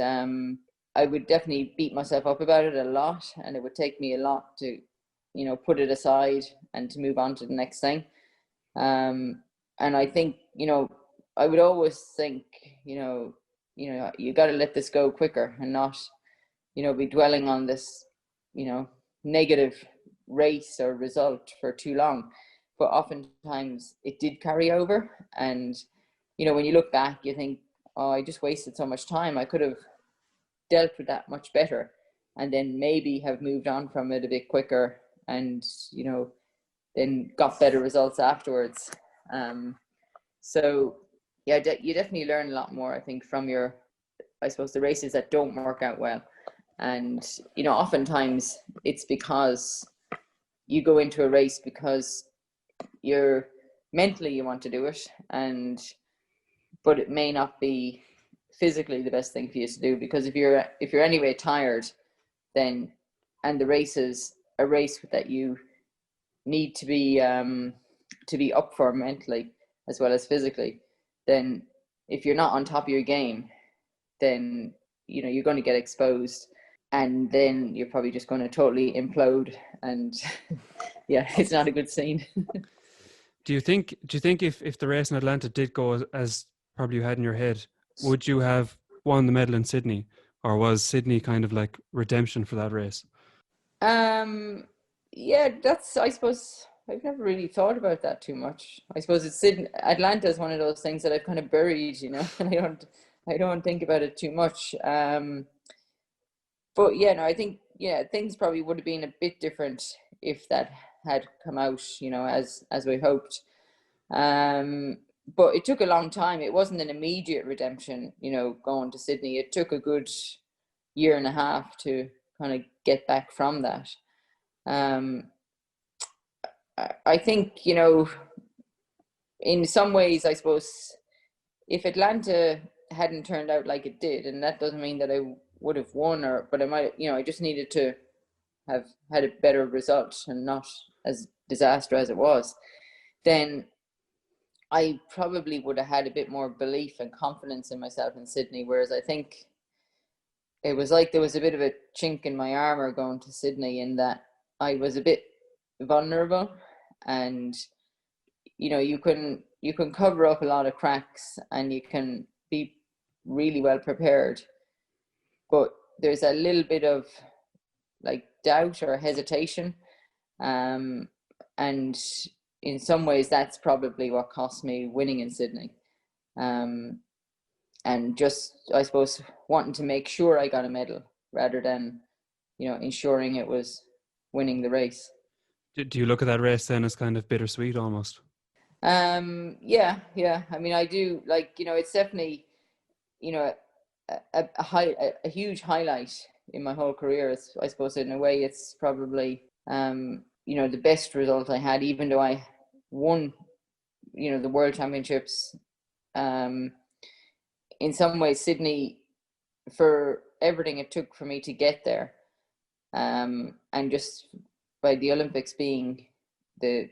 I would definitely beat myself up about it a lot, and it would take me a lot to put it aside and to move on to the next thing. And I think I would always think you got to let this go quicker, and not be dwelling on this negative race or result for too long. But oftentimes it did carry over, and when you look back, you think, oh, I just wasted so much time. I could have dealt with that much better, and then maybe have moved on from it a bit quicker, and then got better results afterwards. So yeah, you definitely learn a lot more, I think, from I suppose, the races that don't work out well. And oftentimes it's because you go into a race because you're mentally, you want to do it, but it may not be physically the best thing for you to do, because if you're anyway tired, then, and the race is a race that you need to be up for mentally as well as physically, then if you're not on top of your game, then you're going to get exposed, and then you're probably just going to totally implode, and yeah, it's not a good scene. Do you think if the race in Atlanta did go as probably you had in your head, would you have won the medal in Sydney, or was Sydney kind of like redemption for that race? Yeah, I suppose I've never really thought about that too much. I suppose Atlanta is one of those things that I've kind of buried, and I don't think about it too much. But yeah, no, I think, things probably would have been a bit different if that had come out, as we hoped. But it took a long time. It wasn't an immediate redemption, going to Sydney. It took a good year and a half to kind of get back from that. I think, in some ways, I suppose if Atlanta hadn't turned out like it did, and that doesn't mean that I would have won, but I might, I just needed to have had a better result and not as disaster as it was, then I probably would have had a bit more belief and confidence in myself in Sydney. Whereas I think it was like there was a bit of a chink in my armor going to Sydney, in that I was a bit vulnerable, and you can cover up a lot of cracks and you can be really well prepared, but there's a little bit of like doubt or hesitation, and in some ways that's probably what cost me winning in Sydney, and just, I suppose, wanting to make sure I got a medal rather than ensuring it was winning the race. Do you look at that race then as kind of bittersweet almost? Yeah. I mean, I do, like, it's definitely, a huge highlight in my whole career. I suppose in a way it's probably, the best result I had, even though I won, the World Championships. In some ways, Sydney, for everything it took for me to get there, and just by the Olympics being the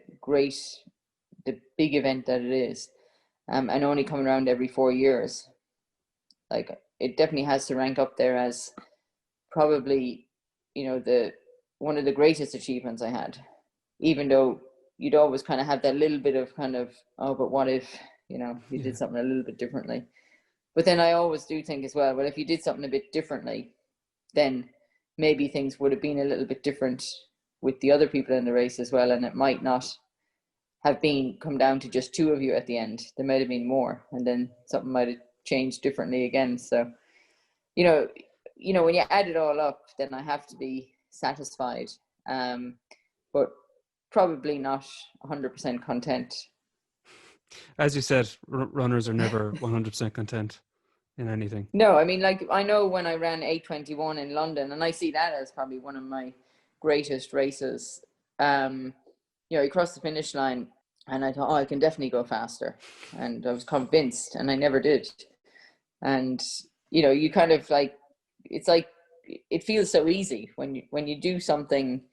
big event that it is, and only coming around every 4 years, like, it definitely has to rank up there as probably, the one of the greatest achievements I had. Even though you'd always kind of have that little bit of kind of, oh, but what if, you did something a little bit differently. But then I always do think as well, if you did something a bit differently, then maybe things would have been a little bit different with the other people in the race as well, and it might not have come down to just two of you at the end. There might have been more, and then something might have changed differently again. So, when you add it all up, then I have to be satisfied, but probably not 100% content. As you said, runners are never 100% content in anything. No, I mean, like, I know when I ran 8:21 in London, and I see that as probably one of my greatest races. You cross the finish line, and I thought, oh, I can definitely go faster, and I was convinced, and I never did. And you kind of like, it's like, it feels so easy when you do something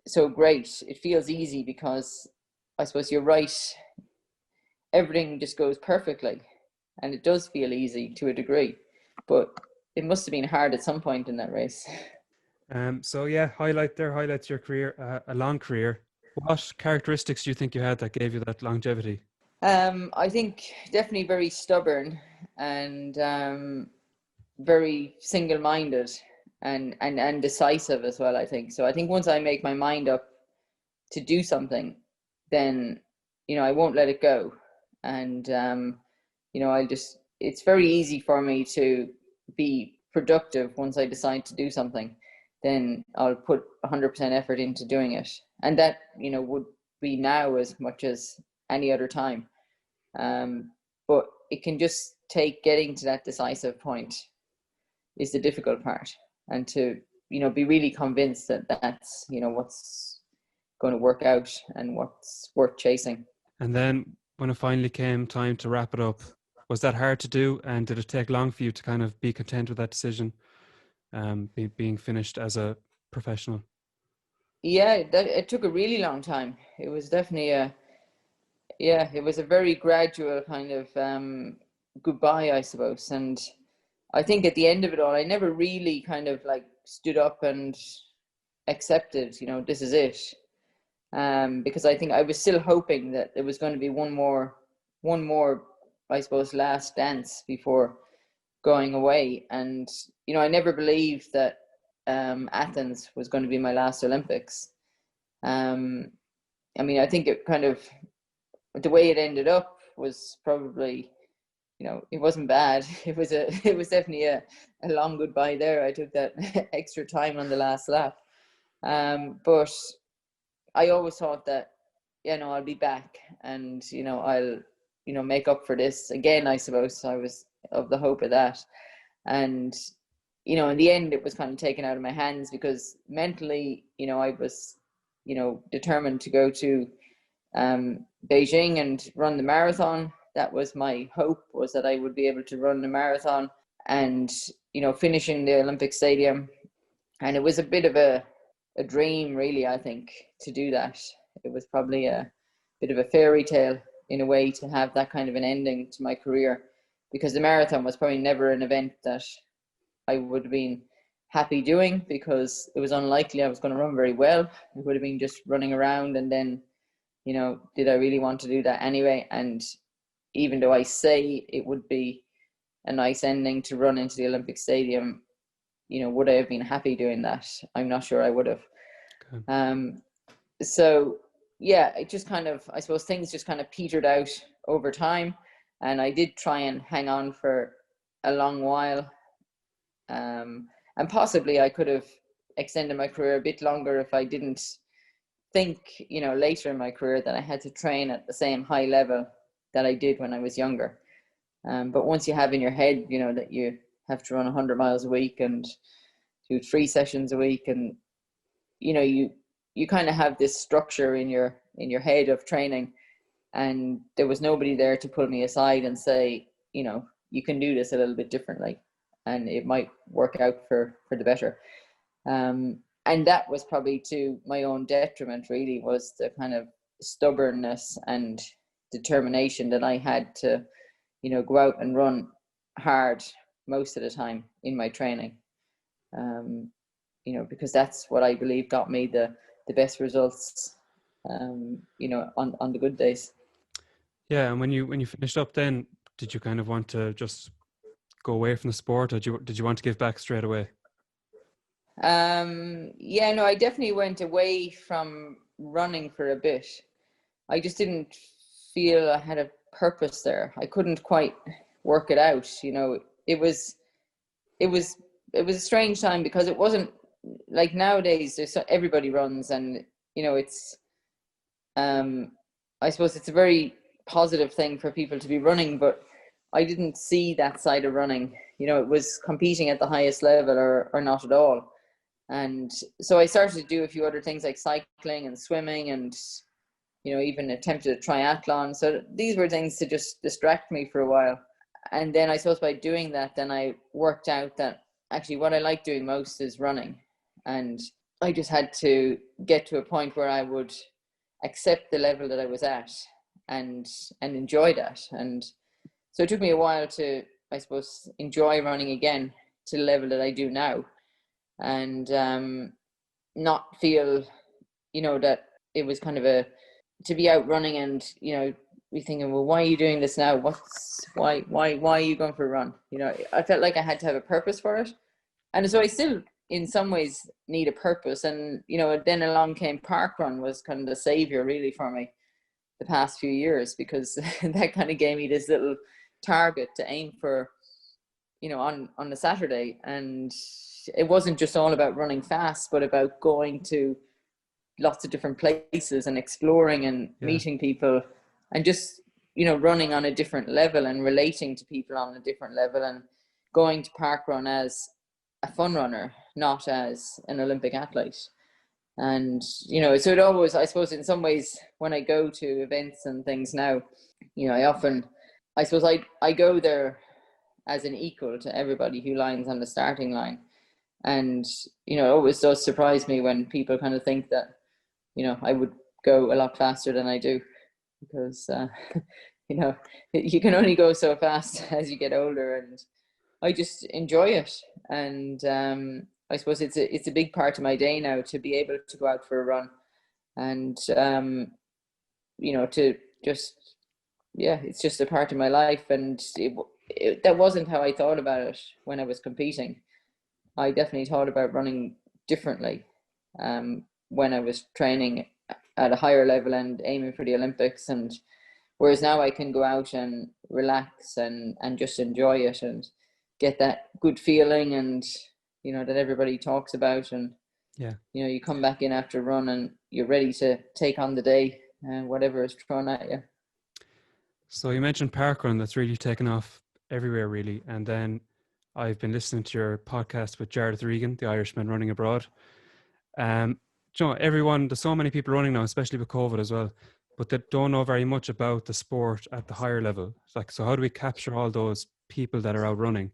so great. It feels easy because, I suppose, you're right, everything just goes perfectly, and it does feel easy to a degree, but it must have been hard at some point in that race. So yeah, highlights your career, a long career. What characteristics do you think you had that gave you that longevity? I think definitely very stubborn, and very single-minded, and decisive as well, I think. So I think once I make my mind up to do something, then I won't let it go. And it's very easy for me to be productive. Once I decide to do something, then I'll put 100% effort into doing it, and that would be now as much as any other time. But it can just take getting to that decisive point is the difficult part, and to be really convinced that that's what's going to work out and what's worth chasing. And then when it finally came time to wrap it up, was that hard to do, and did it take long for you to kind of be content with that decision, being finished as a professional? Yeah, it took a really long time. It was definitely it was a very gradual kind of goodbye, I suppose. And I think at the end of it all, I never really kind of like stood up and accepted, this is it. Because I think I was still hoping that there was going to be one more, I suppose, last dance before going away. And, I never believed that Athens was going to be my last Olympics. I mean, I think it kind of, the way it ended up was probably, it wasn't bad. It was definitely a long goodbye there. I took that extra time on the last lap. But I always thought that, I'll be back, and, I'll, make up for this again, I suppose. I was of the hope of that. And, in the end, it was kind of taken out of my hands, because mentally, I was determined to go to Beijing and run the marathon. That was my hope, was that I would be able to run the marathon and, finishing the Olympic Stadium. And it was a bit of a dream, really, I think, to do that. It was probably a bit of a fairy tale in a way to have that kind of an ending to my career, because the marathon was probably never an event that I would have been happy doing, because it was unlikely I was going to run very well. It would have been just running around, and then, did I really want to do that anyway? And even though I say it would be a nice ending to run into the Olympic Stadium, would I have been happy doing that? I'm not sure I would have. Okay. So yeah, it just kind of, I suppose things just kind of petered out over time, and I did try and hang on for a long while. And possibly I could have extended my career a bit longer if I didn't think, later in my career, that I had to train at the same high level that I did when I was younger. But once you have in your head, that you have to run 100 miles a week and do 3 sessions a week, and you kind of have this structure in your head of training, and there was nobody there to pull me aside and say, you can do this a little bit differently, and it might work out for the better. And that was probably to my own detriment, really, was the kind of stubbornness and determination that I had to, go out and run hard most of the time in my training. Because that's what I believe got me the best results, on the good days. Yeah, and when you finished up, then did you kind of want to just go away from the sport, or did you want to give back straight away? I definitely went away from running for a bit. I just didn't feel I had a purpose there. I couldn't quite work it out. It was a strange time, because it wasn't like nowadays. Everybody runs, and it's I suppose it's a very positive thing for people to be running, but I didn't see that side of running. It was competing at the highest level or not at all. And so I started to do a few other things like cycling and swimming, and even attempted a triathlon. So these were things to just distract me for a while. And then I suppose by doing that, then I worked out that actually what I like doing most is running. And I just had to get to a point where I would accept the level that I was at and enjoy that. And so it took me a while to, I suppose, enjoy running again to the level that I do now, and not feel, that it was kind of to be out running and, be thinking, well, why are you doing this now? Why are you going for a run? I felt like I had to have a purpose for it. And so I still, in some ways, need a purpose. And, then along came parkrun, was kind of the savior really for me the past few years, because that kind of gave me this little target to aim for, on a Saturday. And it wasn't just all about running fast, but about going to lots of different places and exploring and meeting people, and just, running on a different level and relating to people on a different level, and going to parkrun as a fun runner, not as an Olympic athlete. And, so it always, I suppose, in some ways, when I go to events and things now, I go there as an equal to everybody who lines on the starting line. And, it always does surprise me when people kind of think that, I would go a lot faster than I do, because, you can only go so fast as you get older, and I just enjoy it. And I suppose it's a big part of my day now to be able to go out for a run, and, to just, it's just a part of my life. And that wasn't how I thought about it when I was competing. I definitely thought about running differently when I was training at a higher level and aiming for the Olympics. And whereas now I can go out and relax and just enjoy it and get that good feeling, and that everybody talks about. And you come back in after a run and you're ready to take on the day and whatever is thrown at you. So you mentioned parkrun, that's really taken off everywhere, really. And then I've been listening to your podcast with Jared Regan, the Irishman running abroad. you know, there's so many people running now, especially with COVID as well, but they don't know very much about the sport at the higher level. It's like, so how do we capture all those people that are out running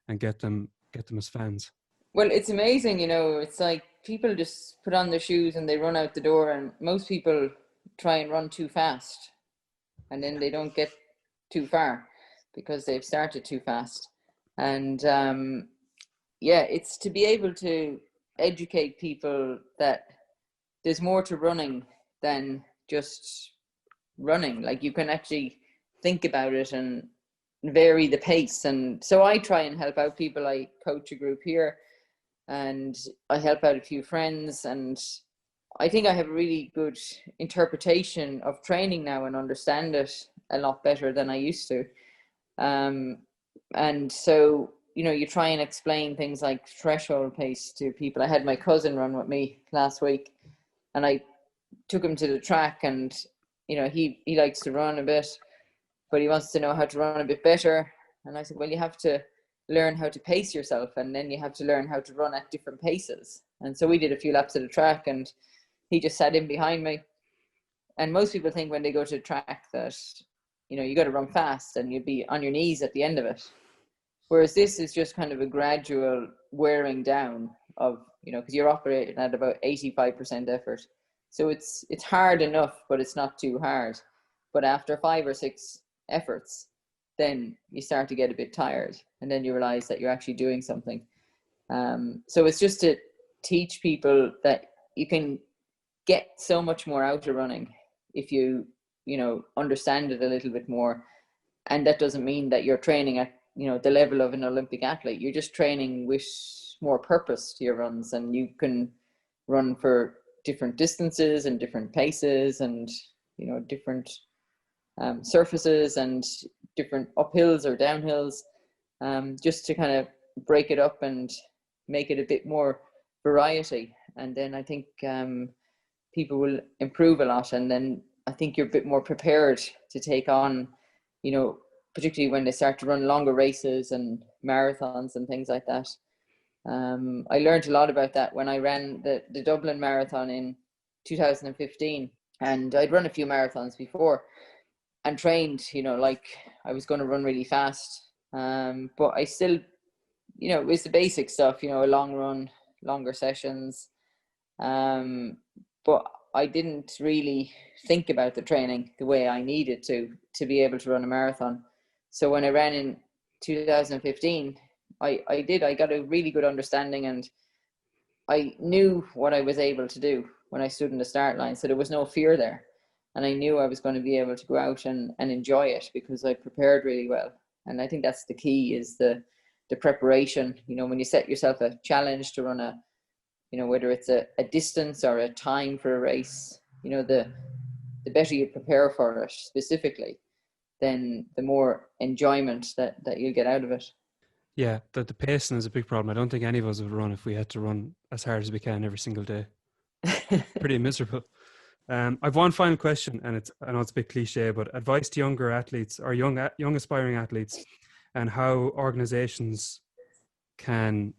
and get them as fans? Well, it's amazing, it's like people just put on their shoes and they run out the door, and most people try and run too fast, and then they don't get too far because they've started too fast. And yeah, it's to be able to educate people that there's more to running than just running. Like, you can actually think about it and vary the pace. And so I try and help out people. I coach a group here and I help out a few friends, and I think I have a really good interpretation of training now and understand it a lot better than I used to. And so, you try and explain things like threshold pace to people. I had my cousin run with me last week, and I took him to the track, and he likes to run a bit, but he wants to know how to run a bit better. And I said, well, you have to learn how to pace yourself, and then you have to learn how to run at different paces. And so we did a few laps of the track, and he just sat in behind me. And most people think when they go to the track that, you got to run fast and you'd be on your knees at the end of it. Whereas this is just kind of a gradual wearing down of, because you're operating at about 85% effort. So it's hard enough, but it's not too hard. But after 5 or 6 efforts, then you start to get a bit tired, and then you realize that you're actually doing something. So it's just to teach people that you can get so much more out of running if you understand it a little bit more. And that doesn't mean that you're training at the level of an Olympic athlete. You're just training with more purpose to your runs, and you can run for different distances and different paces and different surfaces and different uphills or downhills, just to kind of break it up and make it a bit more variety. And then I think people will improve a lot, and then I think you're a bit more prepared to take on, particularly when they start to run longer races and marathons and things like that. I learned a lot about that when I ran the Dublin Marathon in 2015, and I'd run a few marathons before and trained, like I was going to run really fast. But I still, it was the basic stuff, a long run, longer sessions. But I didn't really think about the training the way I needed to be able to run a marathon. So when I ran in 2015, I got a really good understanding, and I knew what I was able to do when I stood in the start line. So there was no fear there. And I knew I was going to be able to go out and enjoy it because I prepared really well. And I think that's the key, is the preparation. When you set yourself a challenge to run whether it's a distance or a time for a race, the better you prepare for it specifically, then the more enjoyment that you'll get out of it. Yeah, the pacing is a big problem. I don't think any of us would run if we had to run as hard as we can every single day. Pretty miserable. I've one final question, and I know it's a bit cliche, but advice to younger athletes or young aspiring athletes, and how organizations can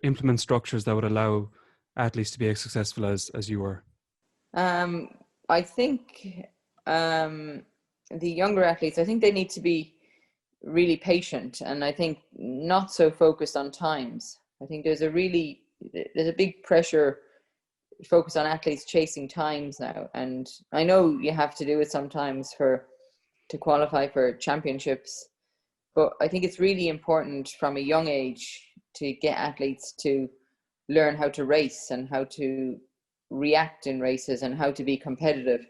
implement structures that would allow athletes to be as successful as you were. I think the younger athletes, I think they need to be really patient, and I think not so focused on times. I think there's a big pressure focus on athletes chasing times now, and I know you have to do it sometimes to qualify for championships, but I think it's really important from a young age to get athletes to learn how to race and how to react in races and how to be competitive,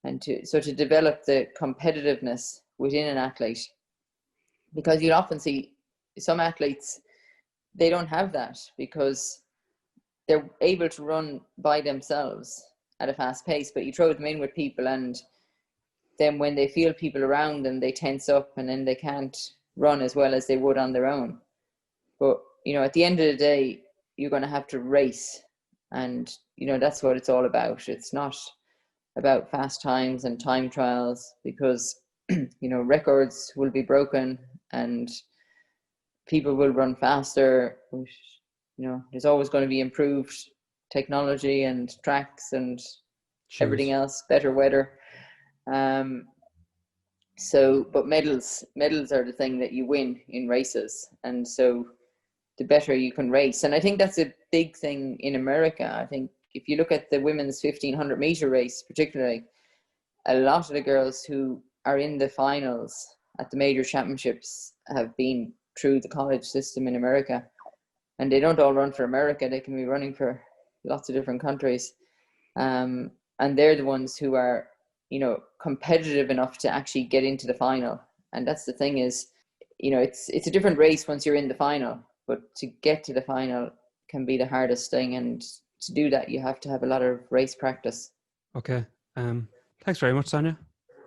and to develop the competitiveness within an athlete. Because you'll often see some athletes, they don't have that because they're able to run by themselves at a fast pace, but you throw them in with people, and then when they feel people around them, they tense up, and then they can't run as well as they would on their own. But at the end of the day, you're going to have to race, and that's what it's all about. It's not about fast times and time trials, because records will be broken and people will run faster. There's always going to be improved technology and tracks and everything Shoes. else, better weather. But medals are the thing that you win in races, and so the better you can race. And I think that's a big thing in America. I think if you look at the women's 1500 meter race, particularly, a lot of the girls who are in the finals at the major championships have been through the college system in America, and they don't all run for America. They can be running for lots of different countries. And they're the ones who are, competitive enough to actually get into the final. And that's the thing is, it's a different race once you're in the final, but to get to the final can be the hardest thing. And to do that, you have to have a lot of race practice. Okay. Thanks very much, Sonia.